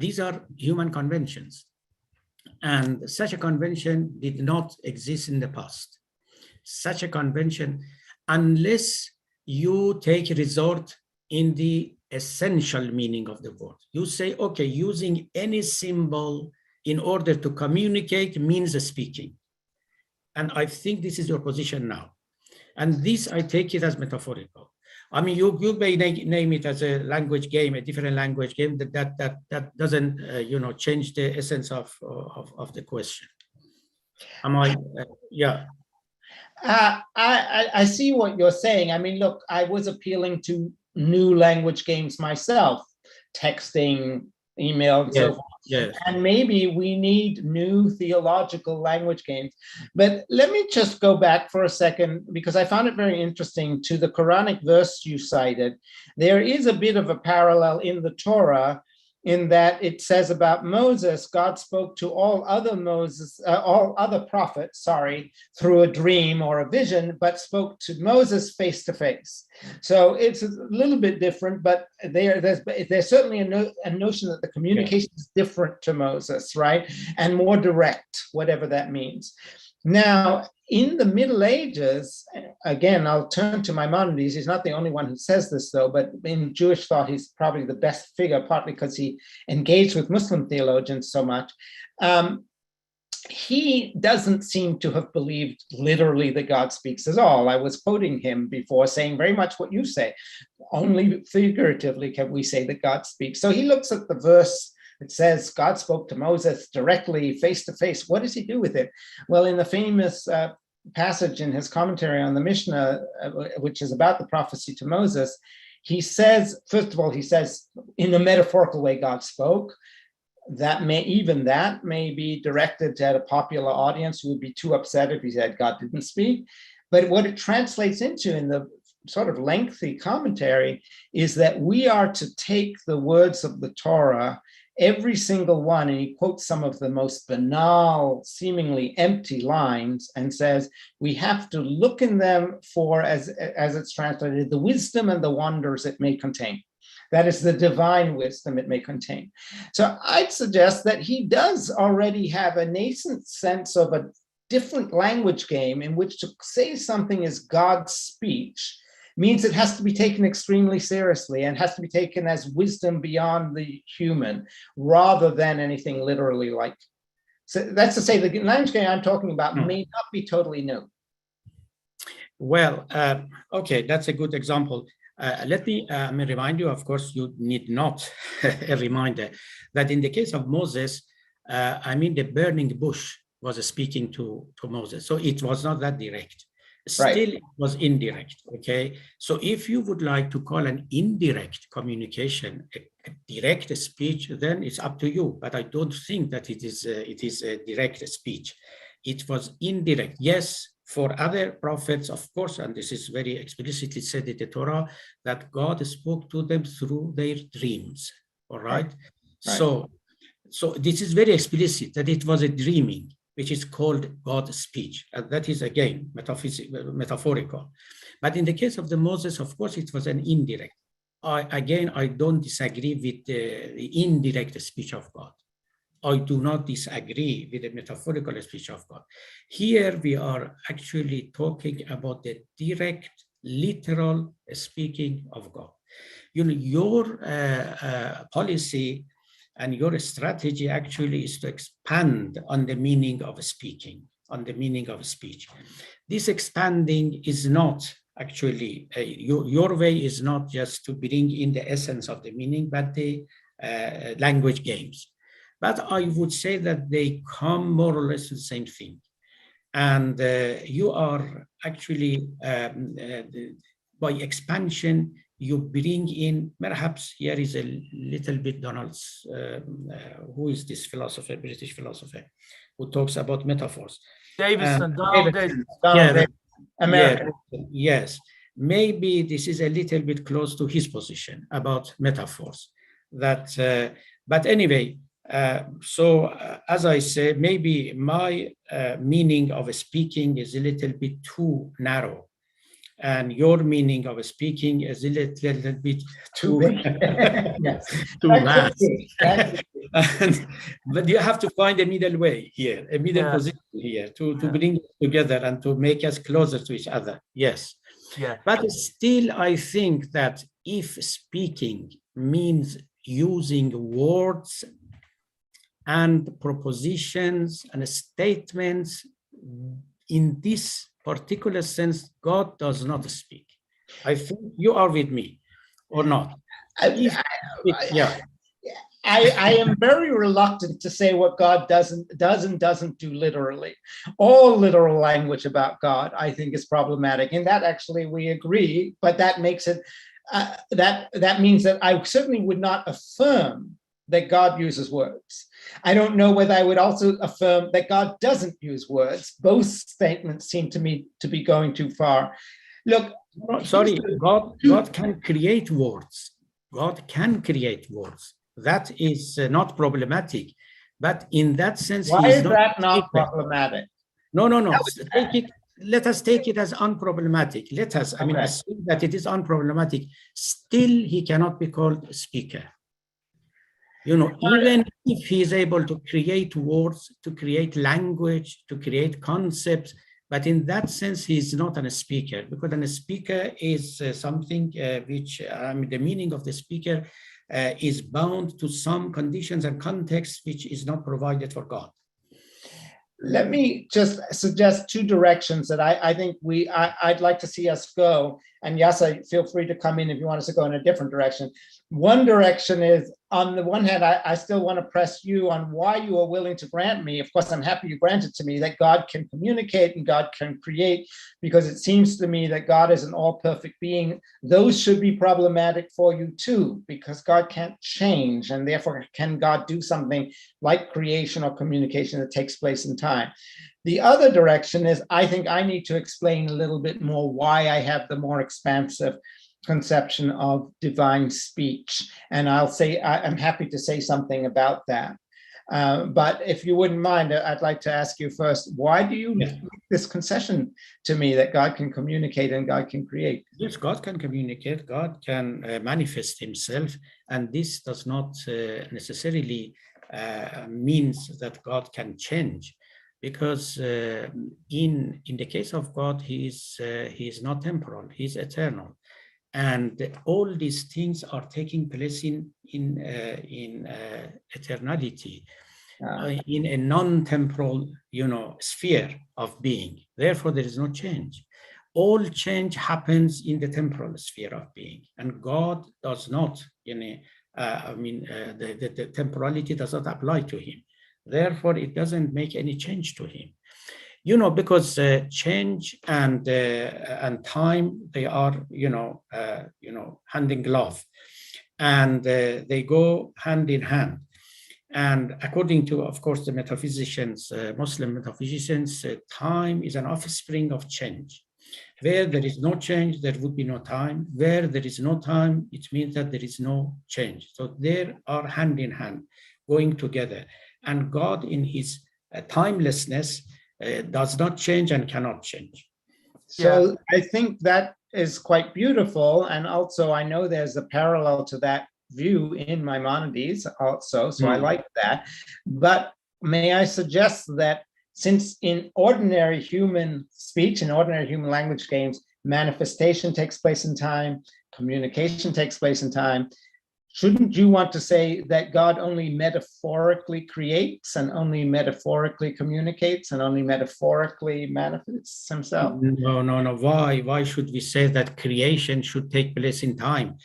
these are human conventions, and such a convention did not exist in the past. Such a convention, unless you take resort in the essential meaning of the word. You say, okay, using any symbol in order to communicate means speaking. And I think this is your position now. And this, I take it as metaphorical. You may name it as a language game, a different language game. That doesn't, change the essence of the question. Yeah. I see what you're saying. Look, I was appealing to new language games myself, texting, email, and so forth. Yes. And maybe we need new theological language games. But let me just go back for a second, because I found it very interesting to the Quranic verse you cited. There is a bit of a parallel in the Torah in that it says about Moses, God spoke to all other prophets, through a dream or a vision, but spoke to Moses face to face. So it's a little bit different, but there's certainly a notion that the communication is different to Moses, right? And more direct, whatever that means. Now, in the Middle Ages, again, I'll turn to Maimonides. He's not the only one who says this, though, but in Jewish thought, he's probably the best figure, partly because he engaged with Muslim theologians so much. He doesn't seem to have believed literally that God speaks at all. I was quoting him before, saying very much what you say. Only figuratively can we say that God speaks. So he looks at the verse. It says God spoke to Moses directly, face to face. What does he do with it? Well, in the famous passage in his commentary on the Mishnah, which is about the prophecy to Moses, he says, first of all, he says, in a metaphorical way, God spoke. That may be directed at a popular audience who would be too upset if he said God didn't speak. But what it translates into in the sort of lengthy commentary is that we are to take the words of the Torah, every single one, and he quotes some of the most banal, seemingly empty lines, and says we have to look in them for, as it's translated, the wisdom and the wonders it may contain. That is the divine wisdom it may contain. So I'd suggest that he does already have a nascent sense of a different language game in which to say something is God's speech means it has to be taken extremely seriously and has to be taken as wisdom beyond the human rather than anything literally like. So that's to say the language game I'm talking about may not be totally new. Well, okay, that's a good example. Let me remind you, of course, you need not a reminder that in the case of Moses, the burning bush was speaking to Moses. So it was not that direct. Still, right. It was indirect, okay? So if you would like to call an indirect communication a direct speech, then it's up to you. But I don't think that it is a direct speech. It was indirect. Yes, for other prophets, of course, and this is very explicitly said in the Torah, that God spoke to them through their dreams, all right? So this is very explicit that it was a dreaming, which is called God's speech. And that is, again, metaphorical. But in the case of the Moses, of course, it was an indirect. I don't disagree with the indirect speech of God. I do not disagree with the metaphorical speech of God. Here we are actually talking about the direct, literal speaking of God. You know, your policy and your strategy actually is to expand on the meaning of speaking, on the meaning of speech. This expanding is not actually, your way is not just to bring in the essence of the meaning, but the language games. But I would say that they come more or less to the same thing. And you are actually, by expansion, you bring in, perhaps here is a little bit Donald's, who is this philosopher, British philosopher, who talks about metaphors. Davidson, Donald Davidson. American. Yes, maybe this is a little bit close to his position about metaphors. That, but anyway, as I say, maybe my meaning of speaking is a little bit too narrow. And your meaning of speaking is a little bit too vast. But you have to find a middle way here, a middle position here to bring it together and to make us closer to each other. Yes. Yeah. But still, I think that if speaking means using words and propositions and statements in this particular sense, God does not speak. I think you are with me or not. I am very reluctant to say what God doesn't do literally. All literal language about God, I think, is problematic. And that actually we agree, but that makes it, that means that I certainly would not affirm that God uses words. I don't know whether I would also affirm that God doesn't use words. Both statements seem to me to be going too far. Look, sorry, God can create words. God can create words. That is not problematic. But in that sense, Why he is is that not speaker. problematic? No. Let us take it as unproblematic. Let us, Okay. assume that it is unproblematic. Still, he cannot be called speaker. Even if he is able to create words, to create language, to create concepts, but in that sense, he is not a speaker, because a speaker is something which, the meaning of the speaker is bound to some conditions and context which is not provided for God. Let me just suggest two directions that I think I'd like to see us go. And Yaser, feel free to come in if you want us to go in a different direction. One direction is, on the one hand, I still want to press you on why you are willing to grant me. Of course, I'm happy you granted to me that God can communicate and God can create, because it seems to me that God is an all-perfect being. Those should be problematic for you too, because God can't change, and therefore can God do something like creation or communication that takes place in time. The other direction is, I think I need to explain a little bit more why I have the more expansive conception of divine speech. And I'll say, I'm happy to say something about that. But if you wouldn't mind, I'd like to ask you first, why do you make this concession to me that God can communicate and God can create? Yes, God can communicate, God can manifest himself, and this does not necessarily means that God can change, because in the case of God, he is not temporal, he is eternal. And all these things are taking place in eternality, in a non-temporal, sphere of being. Therefore, there is no change. All change happens in the temporal sphere of being, and God does not. The temporality does not apply to him. Therefore, it doesn't make any change to him. Because change and time, they are, hand in glove, and they go hand in hand. And according to, of course, the metaphysicians, Muslim metaphysicians, time is an offspring of change. Where there is no change, there would be no time. Where there is no time, it means that there is no change. So they are hand in hand, going together. And God, in his timelessness, does not change and cannot change. So I think that is quite beautiful. And also, I know there's a parallel to that view in Maimonides also. So I like that. But may I suggest that since in ordinary human speech, in ordinary human language games, manifestation takes place in time, communication takes place in time, shouldn't you want to say that God only metaphorically creates and only metaphorically communicates and only metaphorically manifests himself? No. Why should we say that creation should take place in time?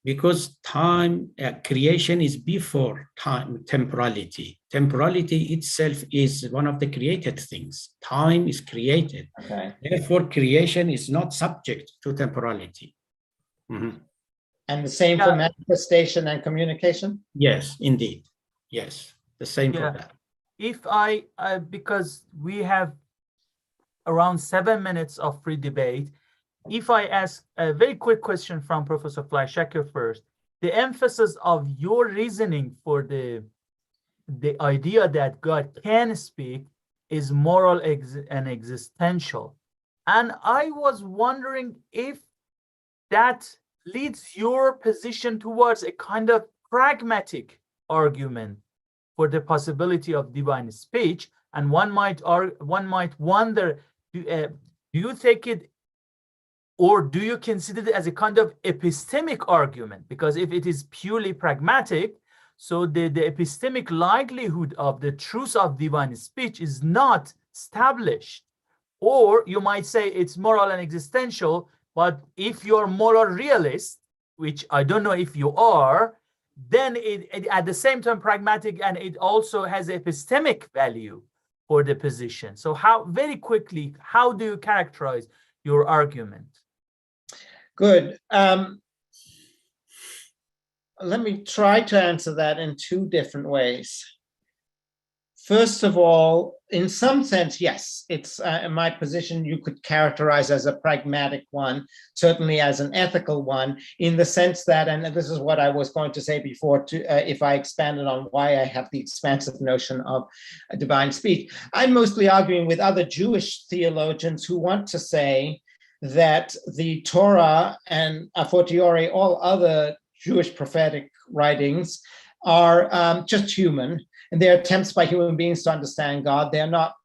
Because time, creation is before time, temporality. Temporality itself is one of the created things. Time is created. Okay. Therefore, creation is not subject to temporality. Mm-hmm. And the same for manifestation and communication? Yes, indeed. Yes, the same for that. If because we have around 7 minutes of free debate, if I ask a very quick question from Professor Fleischacker first, the emphasis of your reasoning for the idea that God can speak is moral and existential. And I was wondering if that leads your position towards a kind of pragmatic argument for the possibility of divine speech. And one might wonder, do you take it, or do you consider it as a kind of epistemic argument? Because if it is purely pragmatic, so the epistemic likelihood of the truth of divine speech is not established. Or you might say it's moral and existential, but if you're moral realist, which I don't know if you are, then it at the same time pragmatic, and it also has epistemic value for the position. So very quickly, how do you characterize your argument? Good. Let me try to answer that in two different ways. First of all, in some sense, yes, it's my position you could characterize as a pragmatic one, certainly as an ethical one, in the sense that, and this is what I was going to say before, if I expanded on why I have the expansive notion of divine speech. I'm mostly arguing with other Jewish theologians who want to say that the Torah and a fortiori all other Jewish prophetic writings are just human, and they're attempts by human beings to understand God. They're not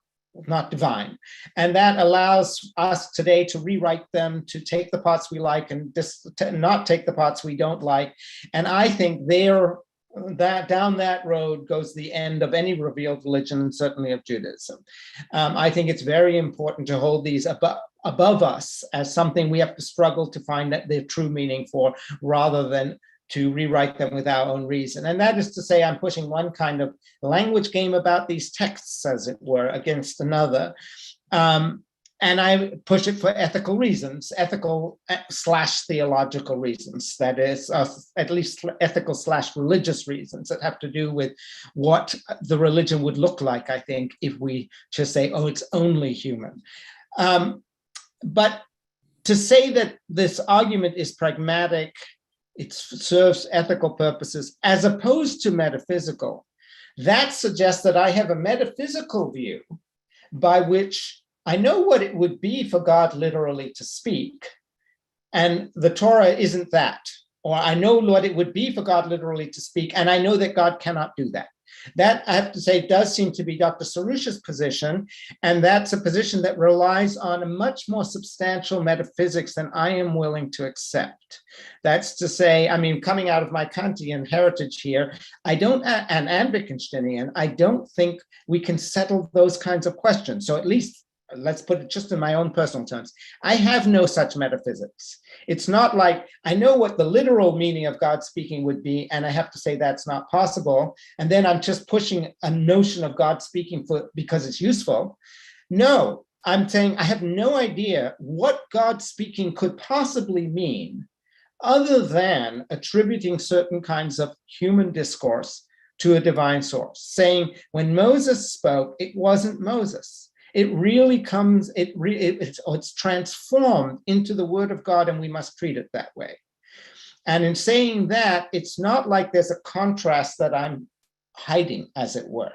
divine. And that allows us today to rewrite them, to take the parts we like and not take the parts we don't like. And I think down that road goes the end of any revealed religion, and certainly of Judaism. I think it's very important to hold these above us as something we have to struggle to find their true meaning for, rather than to rewrite them with our own reason. And that is to say, I'm pushing one kind of language game about these texts, as it were, against another. And I push it for ethical reasons, ethical/theological reasons, that is, at least ethical/religious reasons that have to do with what the religion would look like, I think, if we just say, oh, it's only human. But to say that this argument is pragmatic, it serves ethical purposes, as opposed to metaphysical, that suggests that I have a metaphysical view by which I know what it would be for God literally to speak, and the Torah isn't that. Or I know what it would be for God literally to speak, and I know that God cannot do that. That, I have to say, does seem to be Dr. Soroush's position, and that's a position that relies on a much more substantial metaphysics than I am willing to accept. That's to say, I mean, coming out of my Kantian heritage here, and Wittgensteinian, I don't think we can settle those kinds of questions. So at least, let's put it just in my own personal terms, I have no such metaphysics. It's not like I know what the literal meaning of God speaking would be, and I have to say that's not possible, and then I'm just pushing a notion of God speaking because it's useful. No, I'm saying I have no idea what God speaking could possibly mean, other than attributing certain kinds of human discourse to a divine source, saying when Moses spoke, it wasn't Moses. It really comes, it's transformed into the word of God, and we must treat it that way. And in saying that, it's not like there's a contrast that I'm hiding, as it were.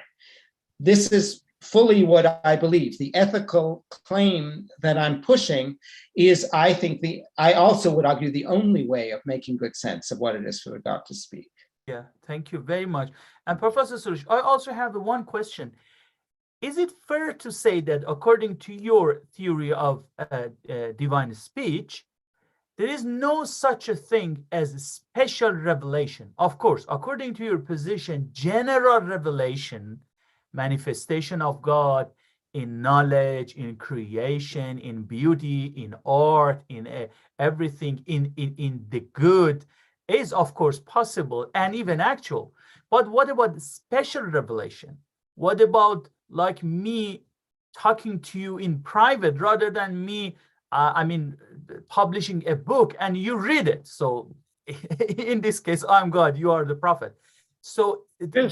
This is fully what I believe. The ethical claim that I'm pushing is, I think, I also would argue, the only way of making good sense of what it is for God to speak. Yeah, thank you very much. And Professor Soroush, I also have one question. Is it fair to say that according to your theory of divine speech, there is no such a thing as a special revelation? Of course, according to your position, general revelation, manifestation of God in knowledge, in creation, in beauty, in art, in everything, in the good, is of course possible and even actual. But what about special revelation? What about like me talking to you in private rather than me, publishing a book and you read it? So in this case, I'm God, you are the prophet. So and a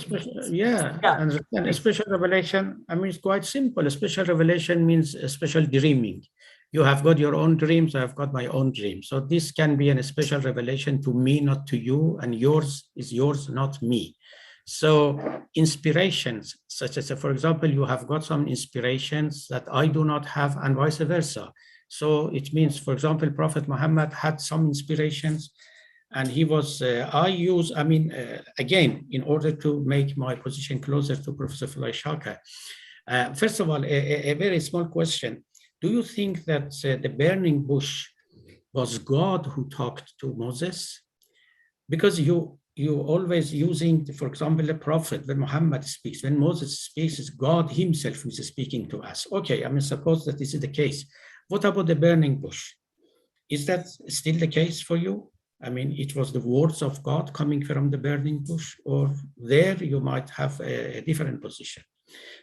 special revelation, it's quite simple. A special revelation means a special dreaming. You have got your own dreams, I have got my own dreams. So this can be a special revelation to me, not to you, and yours is yours, not me. So inspirations, such as, for example, you have got some inspirations that I do not have, and vice versa. So it means, for example, Prophet Muhammad had some inspirations, and he was, again, in order to make my position closer to Professor Fleischacker. First of all, a very small question. Do you think that the burning bush was God who talked to Moses? Because you always using, for example, the prophet, when Muhammad speaks, when Moses speaks, it's God himself who is speaking to us. Okay, suppose that this is the case. What about the burning bush? Is that still the case for you? It was the words of God coming from the burning bush, or there you might have a different position.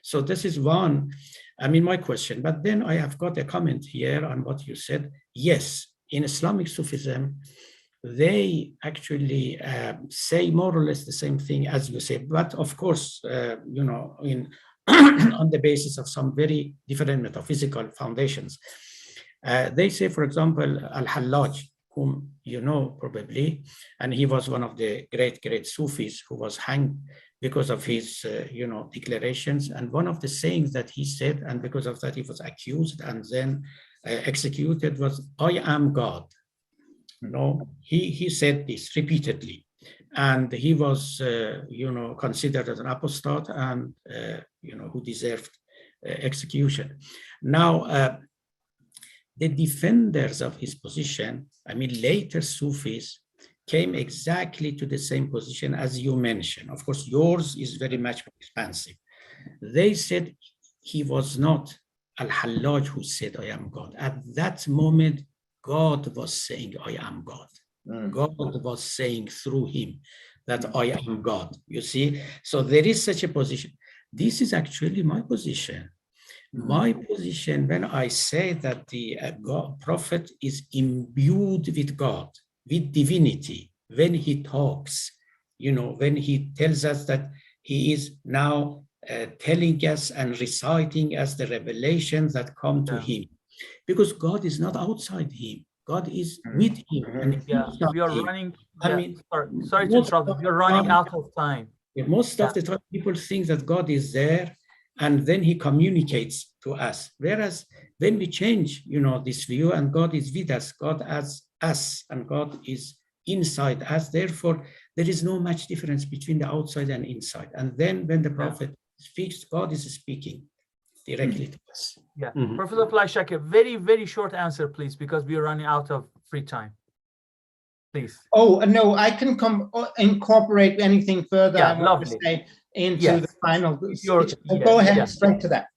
So this is one, my question. But then I have got a comment here on what you said. Yes, in Islamic Sufism, they actually say more or less the same thing as you say. But of course, in on the basis of some very different metaphysical foundations. They say, for example, Al-Hallaj, whom you know probably, and he was one of the great Sufis who was hanged because of his, declarations. And one of the sayings that he said, and because of that he was accused and then executed, was, "I am God." He said this repeatedly, and he was, considered as an apostate and, who deserved execution. Now, the defenders of his position, later Sufis, came exactly to the same position as you mentioned. Of course, yours is very much more expansive. They said he was not Al-Hallaj who said, "I am God." At that moment, God was saying, "I am God." God was saying through him that I am God, you see? So there is such a position. This is actually my position. My position when I say that the prophet is imbued with God, with divinity, when he talks, when he tells us that he is now telling us and reciting us the revelations that come to him, because God is not outside him. God is with him. And we are running. Sorry to interrupt. We're running out of time. Most of the time, people think that God is there, and then he communicates to us. Whereas when we change, this view, and God is with us, God as us, and God is inside us. Therefore, there is no much difference between the outside and inside. And then when the prophet speaks, God is speaking directly to us. Professor Fleischacker, very, very short answer, please, because we are running out of free time. Please. Oh, no, I can incorporate anything further I want to say into the final speech. Go ahead, straight to that.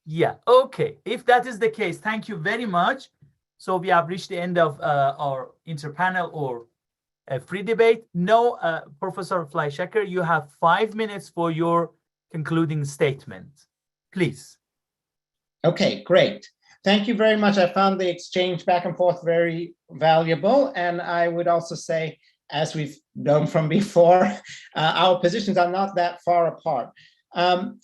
Yeah, okay. If that is the case, thank you very much. So we have reached the end of our interpanel or free debate. Now, Professor Fleischacker, you have 5 minutes for your concluding statement. Please. Okay, great. Thank you very much. I found the exchange back and forth very valuable. And I would also say, as we've known from before, our positions are not that far apart.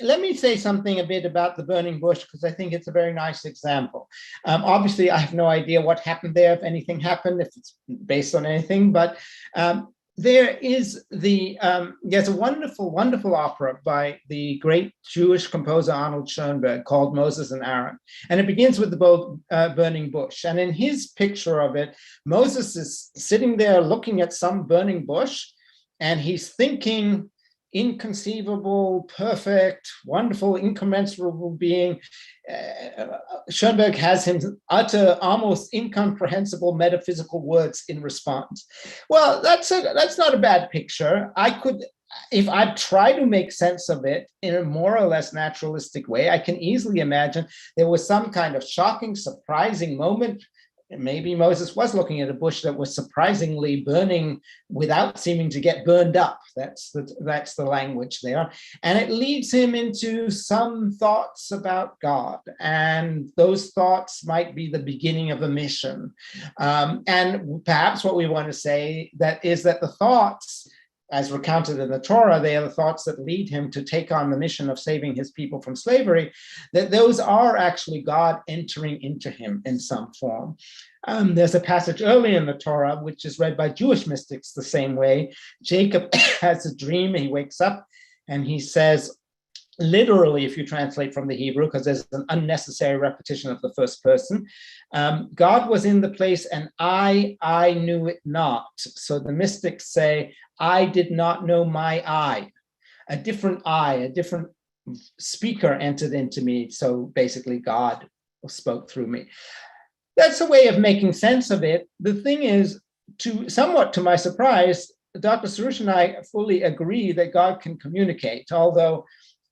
Let me say something a bit about the burning bush, because I think it's a very nice example. Obviously, I have no idea what happened there, if anything happened, if it's based on anything, but there's a wonderful opera by the great Jewish composer Arnold Schoenberg called Moses and Aaron. And it begins with the burning bush. And in his picture of it, Moses is sitting there looking at some burning bush, and he's thinking, inconceivable, perfect, wonderful, incommensurable being. Schoenberg has him utter almost incomprehensible metaphysical words in response. Well, that's not a bad picture. If I try to make sense of it in a more or less naturalistic way, I can easily imagine there was some kind of shocking, surprising moment. Maybe Moses was looking at a bush that was surprisingly burning without seeming to get burned up. That's the language there. And it leads him into some thoughts about God. And those thoughts might be the beginning of a mission. And perhaps what we want to say is that the thoughts, as recounted in the Torah, they are the thoughts that lead him to take on the mission of saving his people from slavery, that those are actually God entering into him in some form. There's a passage early in the Torah, which is read by Jewish mystics the same way. Jacob has a dream, he wakes up, and he says, literally, if you translate from the Hebrew, because there's an unnecessary repetition of the first person, God was in the place and I knew it not. So the mystics say, I did not know my I. A different speaker entered into me. So basically God spoke through me. That's a way of making sense of it. The thing is, somewhat to my surprise, Dr. Soroush and I fully agree that God can communicate, although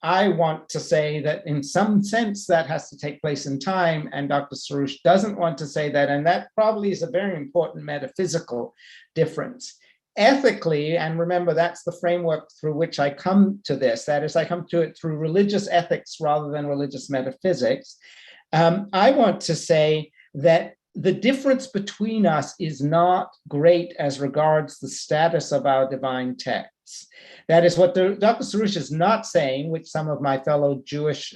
I want to say that in some sense that has to take place in time, and Dr. Soroush doesn't want to say that, and that probably is a very important metaphysical difference. Ethically, and remember that's the framework through which I come to this, that is, I come to it through religious ethics rather than religious metaphysics. I want to say that the difference between us is not great as regards the status of our divine texts. That is what Dr. Soroush is not saying, which some of my fellow Jewish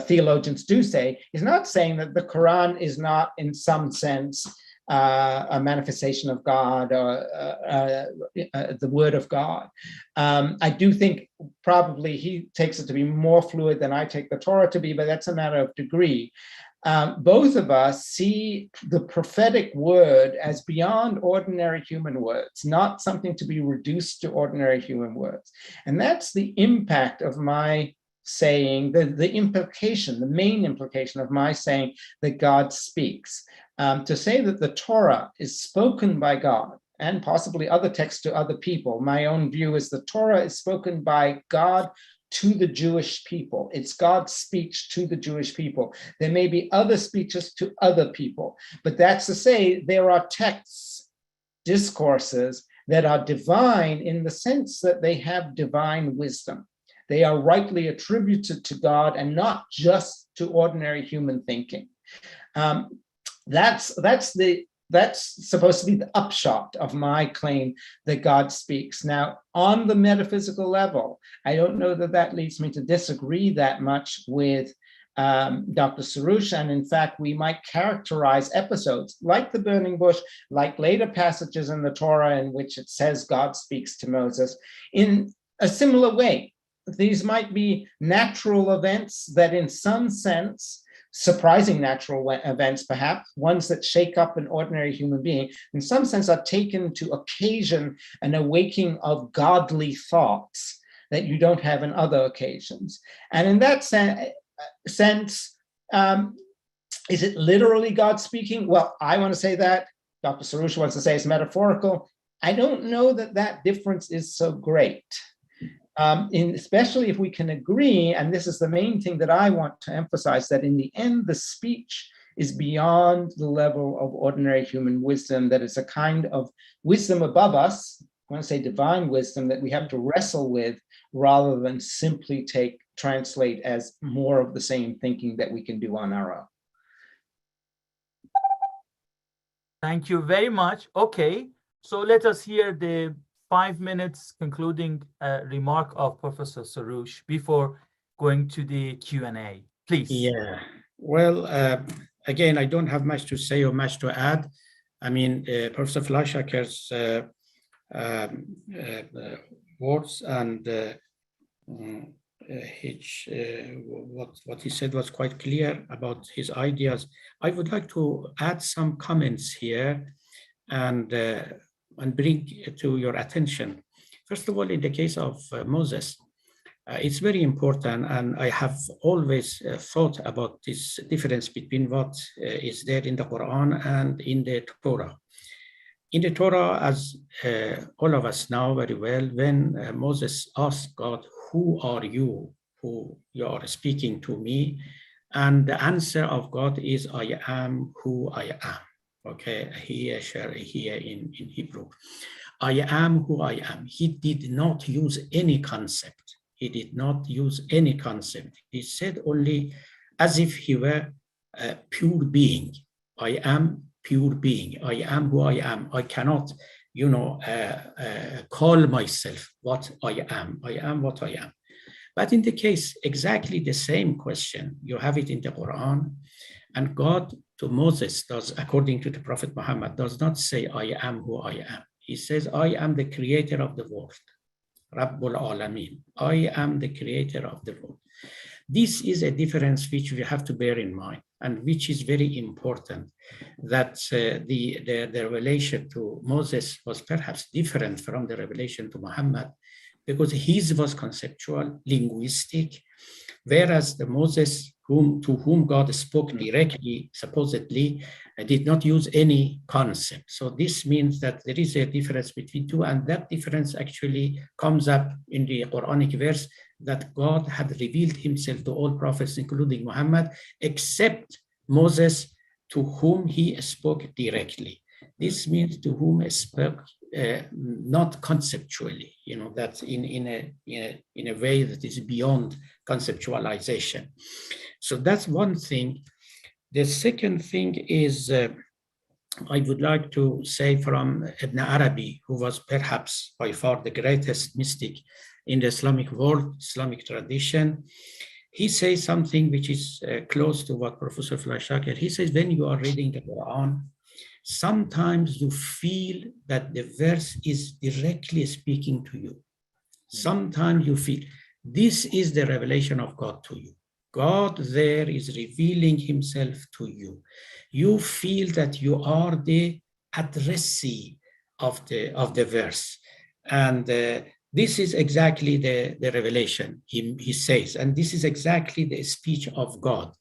theologians do say. He's not saying that the Quran is not, in some sense, a manifestation of God or the word of God. I do think probably he takes it to be more fluid than I take the Torah to be, but that's a matter of degree. Both of us see the prophetic word as beyond ordinary human words, not something to be reduced to ordinary human words. And that's the impact of my saying, the implication, the main implication of my saying that God speaks. To say that the Torah is spoken by God, and possibly other texts to other people. My own view is the Torah is spoken by God to the Jewish people. It's God's speech to the Jewish people. There may be other speeches to other people, but that's to say there are texts, discourses that are divine in the sense that they have divine wisdom. They are rightly attributed to God and not just to ordinary human thinking. That's supposed to be the upshot of my claim that God speaks. Now, on the metaphysical level, I don't know that that leads me to disagree that much with Dr. Soroush, and in fact, we might characterize episodes like the burning bush, like later passages in the Torah in which it says God speaks to Moses, in a similar way. These might be natural events that in some sense, surprising natural events, perhaps, ones that shake up an ordinary human being, in some sense are taken to occasion an awakening of godly thoughts that you don't have in other occasions. And in that sense, is it literally God speaking? Well, I want to say that. Dr. Soroush wants to say it's metaphorical. I don't know that that difference is so great. Especially if we can agree, and this is the main thing that I want to emphasize, that in the end, the speech is beyond the level of ordinary human wisdom, that it's a kind of wisdom above us, I want to say divine wisdom, that we have to wrestle with rather than simply translate as more of the same thinking that we can do on our own. Thank you very much. Okay, so let us hear the 5 minutes concluding remark of Professor Soroush before going to the Q&A, please. Yeah, well, again, I don't have much to say or much to add. I mean, Professor Fleischacker's words and what he said was quite clear about his ideas. I would like to add some comments here and bring to your attention. First of all, in the case of Moses, it's very important, and I have always thought about this difference between what is there in the Quran and in the Torah. In the Torah, as all of us know very well, when Moses asked God, "Who are you, who you are speaking to me?" And the answer of God is, "I am who I am." Okay, here in Hebrew. I am who I am. He did not use any concept. He did not use any concept. He said only as if he were a pure being. I am pure being. I am who I am. I cannot, call myself what I am. I am what I am. But in the case, exactly the same question, you have it in the Quran, and God to Moses does, according to the Prophet Muhammad, does not say, I am who I am. He says, I am the creator of the world. Rabbul Alameen. I am the creator of the world. This is a difference which we have to bear in mind, and which is very important, that the revelation to Moses was perhaps different from the revelation to Muhammad, because his was conceptual, linguistic, whereas the Moses to whom God spoke directly, supposedly, did not use any concept. So this means that there is a difference between two, and that difference actually comes up in the Quranic verse that God had revealed himself to all prophets, including Muhammad, except Moses, to whom he spoke directly. This means to whom he spoke not conceptually, that's in a way that is beyond conceptualization. So that's one thing. The second thing is, I would like to say from Ibn Arabi, who was perhaps by far the greatest mystic in the Islamic world, Islamic tradition. He says something which is close to what Professor Fleischacker, he says, when you are reading the Quran, sometimes you feel that the verse is directly speaking to you. Sometimes you feel this is the revelation of God to you. God there is revealing himself to you. You feel that you are the addressee of the verse. And this is exactly the revelation, he says, and this is exactly the speech of God.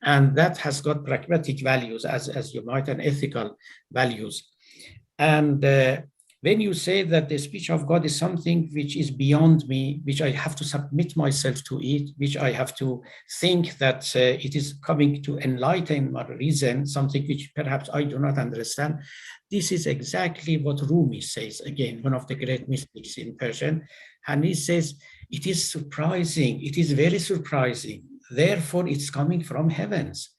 And that has got pragmatic values, as you might, and ethical values. And when you say that the speech of God is something which is beyond me, which I have to submit myself to it, which I have to think that it is coming to enlighten my reason, something which perhaps I do not understand, this is exactly what Rumi says, again, one of the great mystics in Persian. And he says, it is surprising, it is very surprising. Therefore, it's coming from heavens,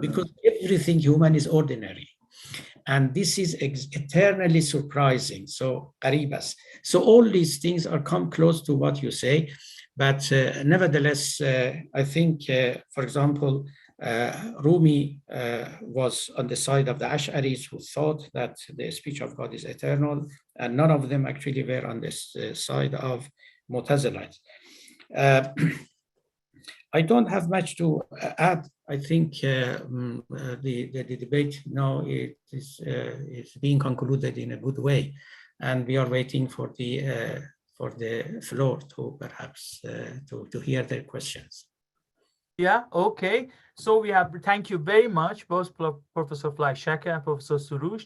because everything human is ordinary. And this is eternally surprising. So, qaribas. So all these things are come close to what you say, but nevertheless, I think, for example, Rumi was on the side of the Ash'aris, who thought that the speech of God is eternal, and none of them actually were on this side of Mu'tazilites. I don't have much to add. I think the debate now is being concluded in a good way, and we are waiting for the floor to perhaps to hear their questions. Yeah, okay. So we have, thank you very much, both Professor Fleischacker and Professor Soroush.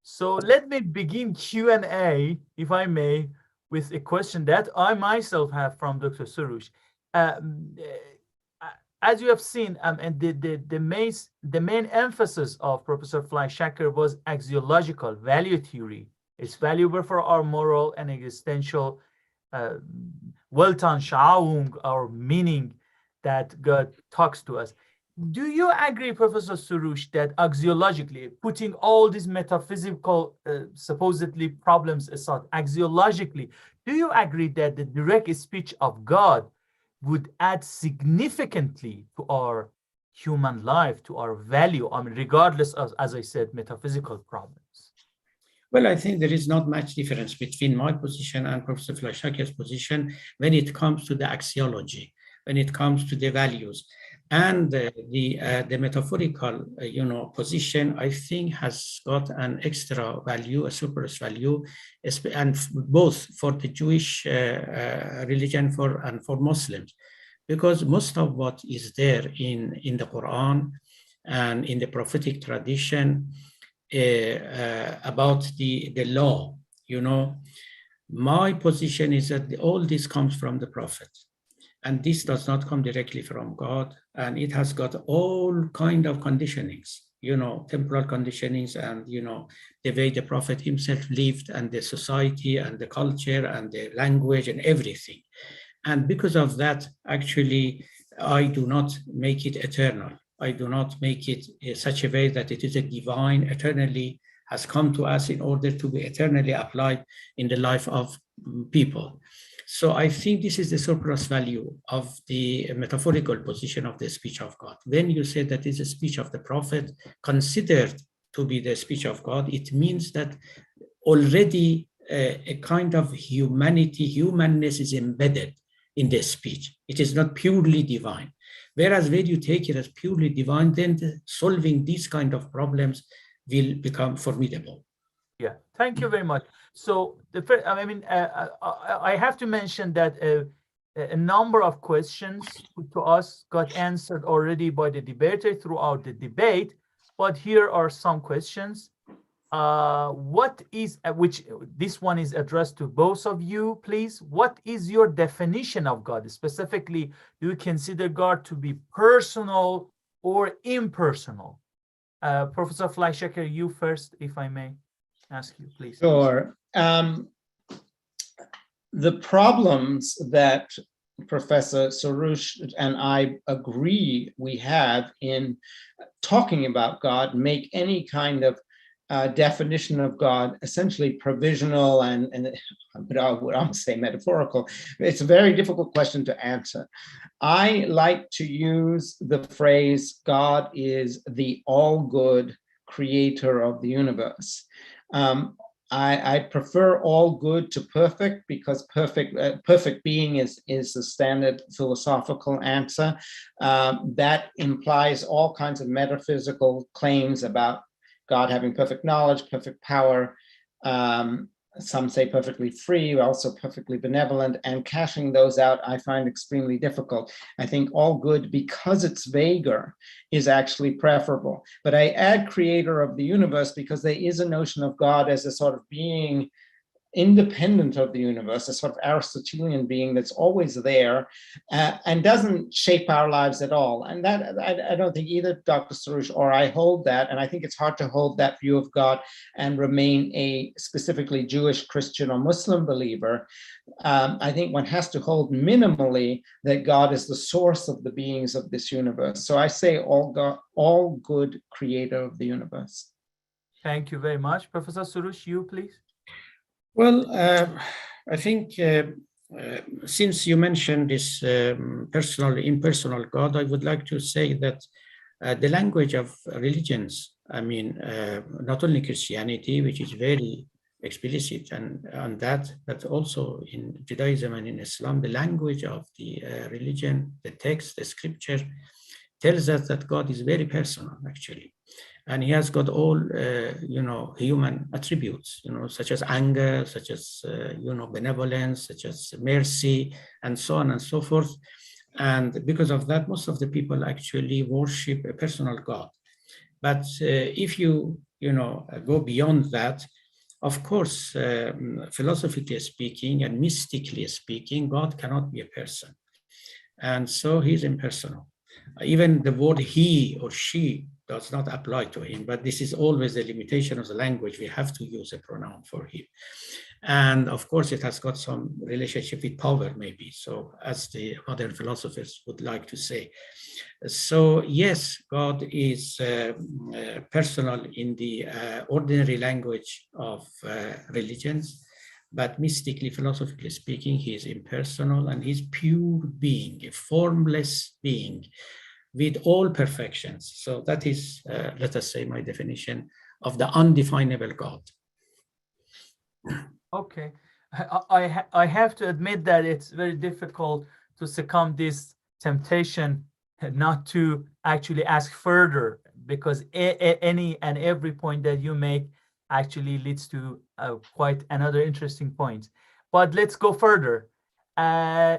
So let me begin Q&A, if I may, with a question that I myself have from Dr. Soroush. As you have seen, and the main emphasis of Professor Fleischacker was axiological value theory. It's valuable for our moral and existential Weltanschauung, our meaning that God talks to us. Do you agree, Professor Soroush, that axiologically, putting all these metaphysical supposedly problems aside, axiologically, do you agree that the direct speech of God would add significantly to our human life, to our value, I mean, regardless of, as I said, metaphysical problems? Well, I think there is not much difference between my position and Professor Fleischacker's position when it comes to the axiology, when it comes to the values. And the metaphorical, position, I think, has got an extra value, a surplus value, and both for the Jewish religion and for Muslims, because most of what is there in the Quran and in the prophetic tradition about the law, my position is that all this comes from the Prophet. And this does not come directly from God, and it has got all kind of conditionings, temporal conditionings, and the way the Prophet himself lived, and the society, and the culture, and the language, and everything. And because of that, actually, I do not make it eternal. I do not make it in such a way that it is a divine, eternally has come to us in order to be eternally applied in the life of people. So I think this is the surplus value of the metaphorical position of the speech of God. When you say that it's a speech of the Prophet considered to be the speech of God, it means that already a kind of humanness is embedded in the speech. It is not purely divine. Whereas when you take it as purely divine, then solving these kind of problems will become formidable. Yeah, thank you very much. So I have to mention that a number of questions put to us got answered already by the debater throughout the debate, but here are some questions. This one is addressed to both of you, please. What is your definition of God? Specifically, do you consider God to be personal or impersonal? Professor Fleischacker, you first, if I may ask you, please. Sure. The problems that Professor Soroush and I agree we have in talking about God make any kind of definition of God essentially provisional and I would almost say metaphorical. It's a very difficult question to answer. I like to use the phrase God is the all-good creator of the universe. I prefer all good to perfect because perfect being is the standard philosophical answer. That implies all kinds of metaphysical claims about God having perfect knowledge, perfect power, some say perfectly free, also perfectly benevolent, and cashing those out I find extremely difficult. I think all good, because it's vaguer, is actually preferable. But I add creator of the universe because there is a notion of God as a sort of being independent of the universe, a sort of Aristotelian being that's always there and doesn't shape our lives at all. And that I don't think either Dr. Soroush or I hold that. And I think it's hard to hold that view of God and remain a specifically Jewish, Christian, or Muslim believer. I think one has to hold minimally that God is the source of the beings of this universe. So I say all good creator of the universe. Thank you very much. Professor Soroush, you please. Well, I think since you mentioned this impersonal God, I would like to say that the language of religions, I mean, not only Christianity, which is very explicit and that, but also in Judaism and in Islam, the language of the religion, the text, the scripture, tells us that God is very personal, actually. And he has got all, human attributes, such as anger, such as, benevolence, such as mercy, and so on and so forth. And because of that, most of the people actually worship a personal God. But if you, go beyond that, of course, philosophically speaking and mystically speaking, God cannot be a person. And so he's impersonal. Even the word he or she does not apply to him, but this is always the limitation of the language. We have to use a pronoun for him. And of course, it has got some relationship with power, maybe. So as the modern philosophers would like to say. So yes, God is personal in the ordinary language of religions, but mystically, philosophically speaking, he is impersonal and he's pure being, a formless being with all perfections. So that is, let us say, my definition of the undefinable God. Okay, I have to admit that it's very difficult to succumb this temptation not to actually ask further, because any and every point that you make actually leads to quite another interesting point. But let's go further. What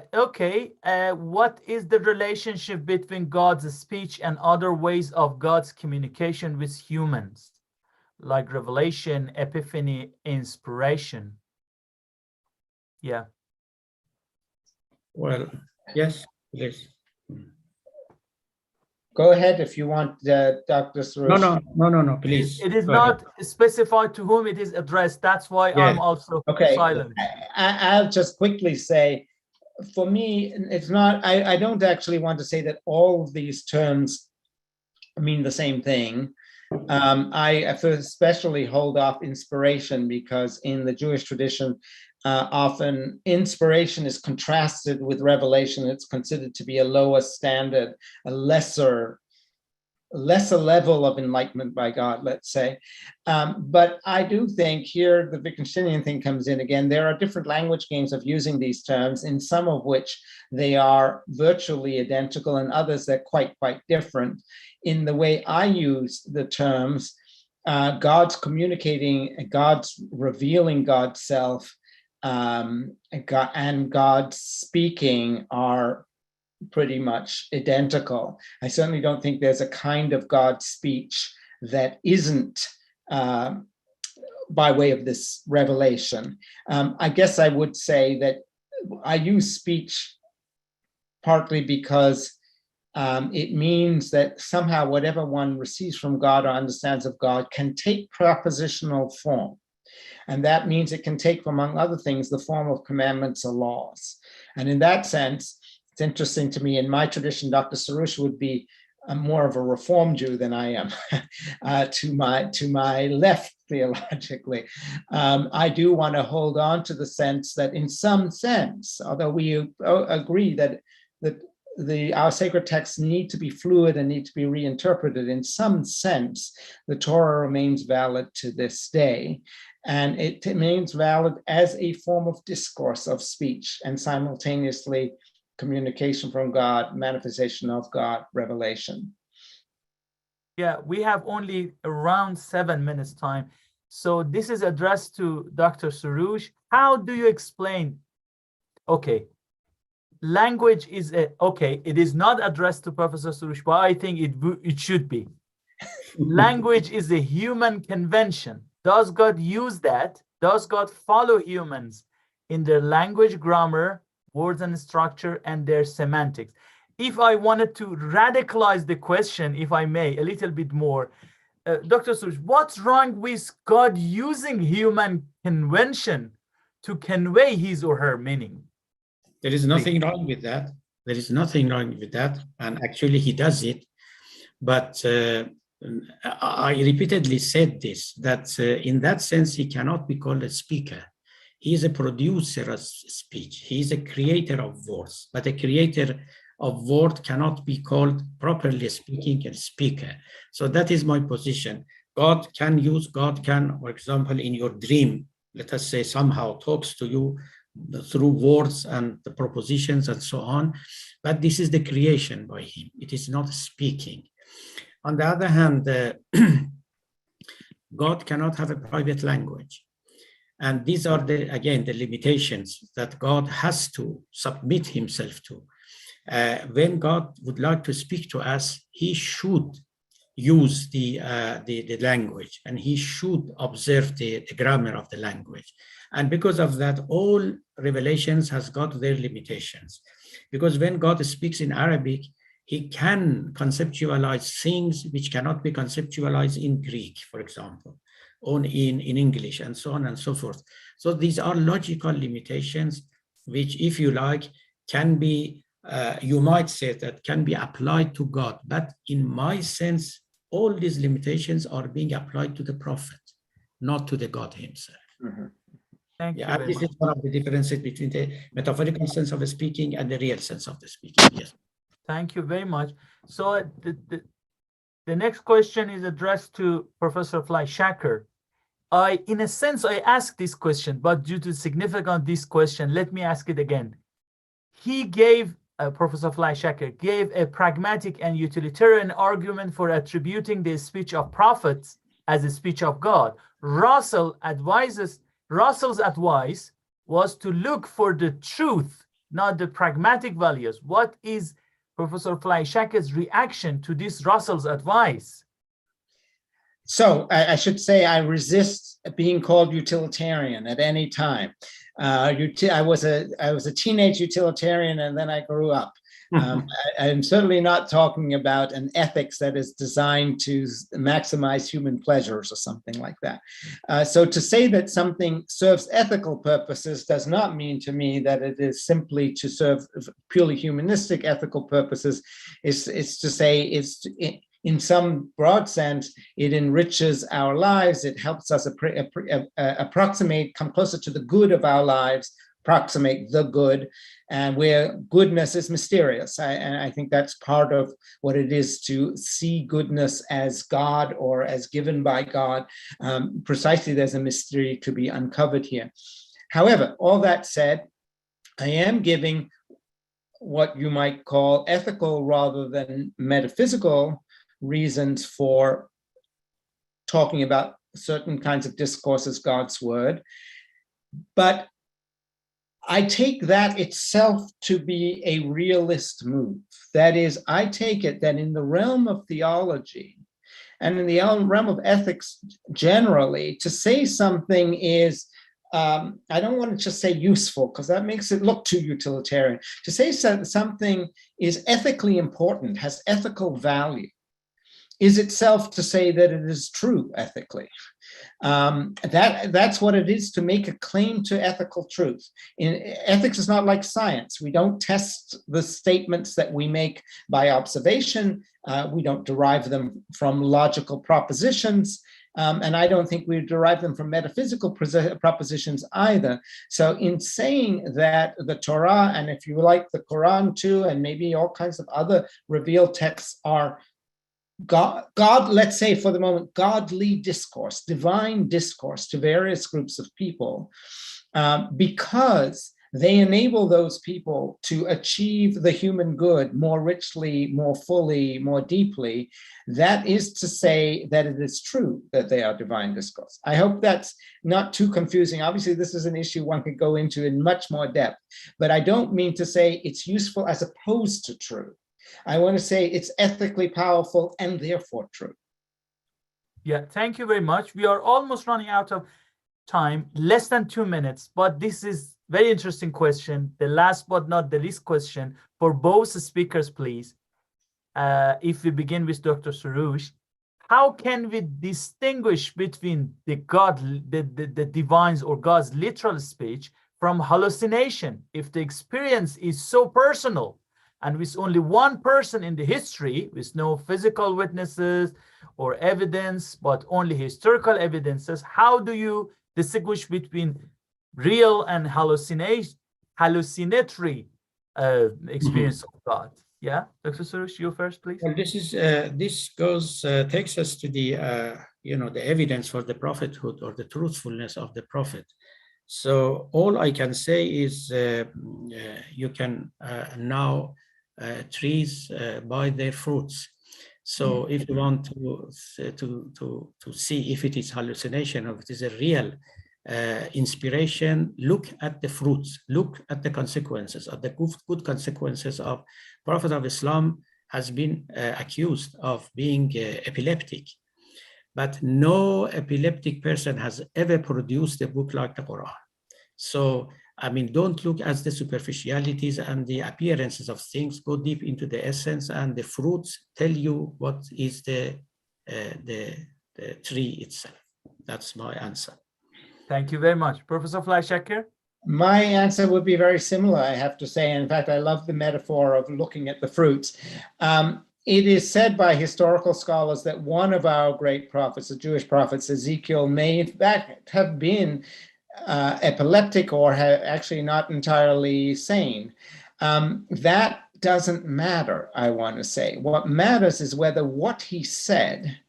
is the relationship between God's speech and other ways of God's communication with humans, like revelation, epiphany, inspiration? Yeah. Well, yes, please. Go ahead if you want, Dr. Soroush. No, please. It is not specified to whom it is addressed. That's why I'm also silent. I'll just quickly say, for me, it's not, I don't actually want to say that all of these terms mean the same thing. I especially hold off inspiration because in the Jewish tradition, often inspiration is contrasted with revelation. It's considered to be a lower standard, a lesser level of enlightenment by God, let's say. But I do think here the Wittgensteinian thing comes in again. There are different language games of using these terms, in some of which they are virtually identical and others they're quite different. In the way I use the terms, God's communicating, God's revealing God's self, and God's speaking are pretty much identical. I certainly don't think there's a kind of God's speech that isn't by way of this revelation. I guess I would say that I use speech partly because it means that somehow whatever one receives from God or understands of God can take propositional form. And that means it can take, among other things, the form of commandments or laws. And in that sense, It's interesting to me, in my tradition, Dr. Soroush would be more of a Reform Jew than I am, to my left theologically. I do want to hold on to the sense that in some sense, although we agree that our sacred texts need to be fluid and need to be reinterpreted, in some sense, the Torah remains valid to this day. And it remains valid as a form of discourse, of speech, and simultaneously communication from God, manifestation of God, revelation. Yeah, we have only around 7 minutes time. So this is addressed to Dr. Soroush. How do you explain? Okay, language is it is not addressed to Professor Soroush, but I think it should be. Language is a human convention. Does God use that? Does God follow humans in their language, grammar, words and structure, and their semantics? If I wanted to radicalize the question, if I may, a little bit more, Dr. Soroush, what's wrong with God using human convention to convey his or her meaning? There is nothing wrong with that. There is nothing wrong with that. And actually he does it. But I repeatedly said this, that in that sense, he cannot be called a speaker. He is a producer of speech. He is a creator of words, but a creator of word cannot be called, properly speaking, a speaker. So that is my position. God can, for example, in your dream, let us say, somehow talks to you through words and the propositions and so on. But this is the creation by him. It is not speaking. On the other hand, God cannot have a private language. And these are, again, the limitations that God has to submit himself to. When God would like to speak to us, he should use the language, and he should observe the grammar of the language. And because of that, all revelations has got their limitations. Because when God speaks in Arabic, he can conceptualize things which cannot be conceptualized in Greek, for example, or in English, and so on and so forth. So these are logical limitations, which, if you like, can be, you might say that can be applied to God. But in my sense, all these limitations are being applied to the prophet, not to the God himself. Mm-hmm. Thank you. This is one of the differences between the metaphorical sense of the speaking and the real sense of the speaking. Yes. Thank you very much. So the next question is addressed to Professor Fleischacker. In a sense, I asked this question, but due to significance of this question, let me ask it again. He gave, Professor Fleischacker gave a pragmatic and utilitarian argument for attributing the speech of prophets as a speech of God. Russell's advice was to look for the truth, not the pragmatic values. What is Professor Fleischacker's reaction to this Russell's advice? So I should say I resist being called utilitarian at any time. I was a teenage utilitarian, and then I grew up. I'm certainly not talking about an ethics that is designed to maximize human pleasures or something like that. So to say that something serves ethical purposes does not mean to me that it is simply to serve purely humanistic ethical purposes. It's to say in some broad sense, it enriches our lives. It helps us approximate, come closer to the good of our lives, approximate the good, and where goodness is mysterious. And I think that's part of what it is to see goodness as God or as given by God. Precisely, there's a mystery to be uncovered here. However, all that said, I am giving what you might call ethical rather than metaphysical reasons for talking about certain kinds of discourse as God's word. But I take that itself to be a realist move. That is, I take it that in the realm of theology and in the realm of ethics generally, to say something is, I don't want to just say useful, because that makes it look too utilitarian. To say something is ethically important, has ethical value, is itself to say that it is true ethically. That's what it is to make a claim to ethical truth. Ethics is not like science. We don't test the statements that we make by observation. We don't derive them from logical propositions. And I don't think we derive them from metaphysical propositions either. So in saying that the Torah, and if you like the Quran too, and maybe all kinds of other revealed texts are God, let's say for the moment, godly discourse, divine discourse to various groups of people, because they enable those people to achieve the human good more richly, more fully, more deeply. That is to say that it is true that they are divine discourse. I hope that's not too confusing. Obviously, this is an issue one could go into in much more depth, but I don't mean to say it's useful as opposed to true. I want to say it's ethically powerful and therefore true. Yeah, thank you very much. We are almost running out of time, less than 2 minutes, but this is very interesting question. The last but not the least question for both speakers, please. If we begin with Dr. Soroush, how can we distinguish between the divines or God's literal speech from hallucination if the experience is so personal and with only one person in the history, with no physical witnesses or evidence, but only historical evidences? How do you distinguish between real and hallucinatory experience of God? Yeah, Dr. Soroush, you first, please. Well, this takes us to the the evidence for the prophethood or the truthfulness of the prophet. So all I can say is you can now trees by their fruits. So if you want to see if it is hallucination or if it is a real inspiration, look at the fruits, look at the consequences, at the good consequences of Prophet of Islam has been accused of being epileptic, but no epileptic person has ever produced a book like the Quran. So I mean, don't look at the superficialities and the appearances of things. Go deep into the essence, and the fruits tell you what is the tree itself. That's my answer. Thank you very much. Professor Fleischacker? My answer would be very similar, I have to say. In fact, I love the metaphor of looking at the fruits. It is said by historical scholars that one of our great prophets, the Jewish prophets, Ezekiel, may in fact have been epileptic or actually not entirely sane. That doesn't matter, I want to say. What matters is whether what he said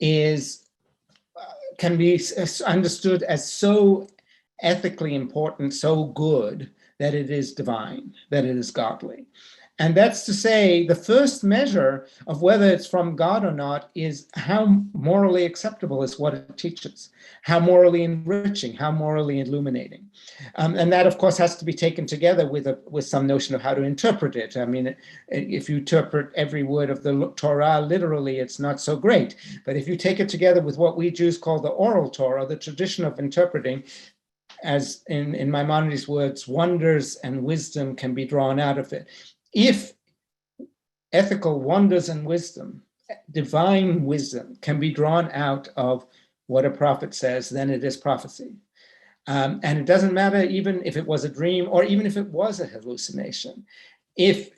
can be understood as so ethically important, so good, that it is divine, that it is godly. And that's to say, the first measure of whether it's from God or not is how morally acceptable is what it teaches, how morally enriching, how morally illuminating. And that, of course, has to be taken together with some notion of how to interpret it. I mean, if you interpret every word of the Torah literally, it's not so great. But if you take it together with what we Jews call the oral Torah, the tradition of interpreting, as in Maimonides' words, wonders and wisdom can be drawn out of it. If ethical wonders and wisdom, divine wisdom, can be drawn out of what a prophet says, then it is prophecy. And it doesn't matter even if it was a dream or even if it was a hallucination. If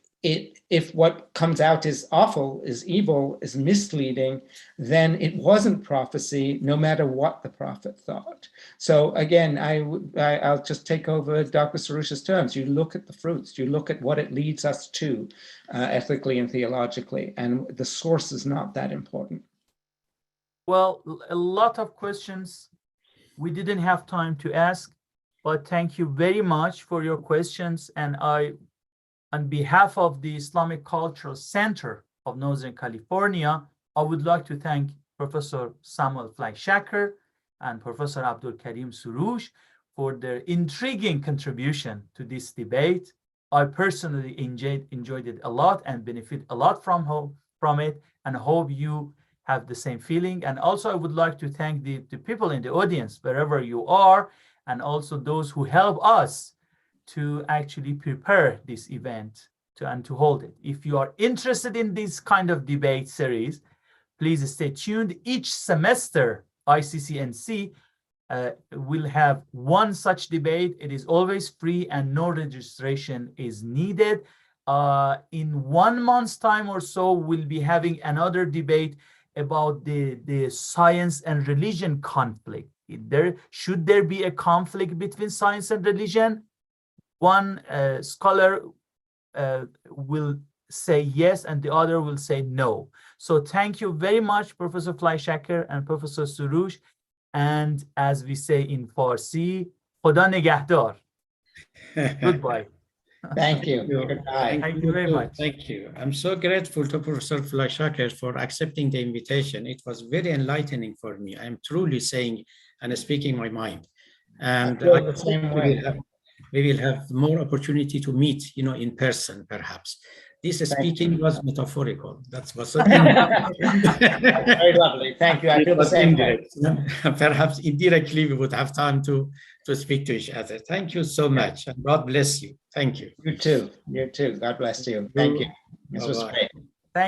what comes out is awful, is evil, is misleading, then it wasn't prophecy, no matter what the prophet thought. So again, I'll just take over Dr. Soroush's terms. You look at the fruits, you look at what it leads us to ethically and theologically, and the source is not that important. Well, a lot of questions we didn't have time to ask, but thank you very much for your questions. And on behalf of the Islamic Cultural Center of Northern California, I would like to thank Professor Samuel Fleischacker and Professor Abdolkarim Soroush for their intriguing contribution to this debate. I personally enjoyed it a lot and benefit a lot from it, and hope you have the same feeling. And also, I would like to thank the people in the audience, wherever you are, and also those who help us to actually prepare this event and to hold it. If you are interested in this kind of debate series, Please stay tuned. Each semester, ICCNC will have one such debate. It is always free and no registration is needed. In 1 month's time or so, we'll be having another debate about the science and religion conflict. Should there be a conflict between science and religion? One scholar will say yes and the other will say no. So thank you very much, Professor Fleischacker and Professor Soroush. And as we say in Farsi, Khoda nigahdar. Goodbye. Thank you. Goodbye. Thank you very much. Thank you. I'm so grateful to Professor Fleischacker for accepting the invitation. It was very enlightening for me. I'm truly saying and speaking my mind. And I feel the same way. We will have more opportunity to meet, in person, perhaps. This speaking was metaphorical. That was so very lovely. Thank you. I feel the same way. Perhaps indirectly we would have time to speak to each other. Thank you so much, and God bless you. Thank you. You too. You too. God bless you. Thank you. This was great.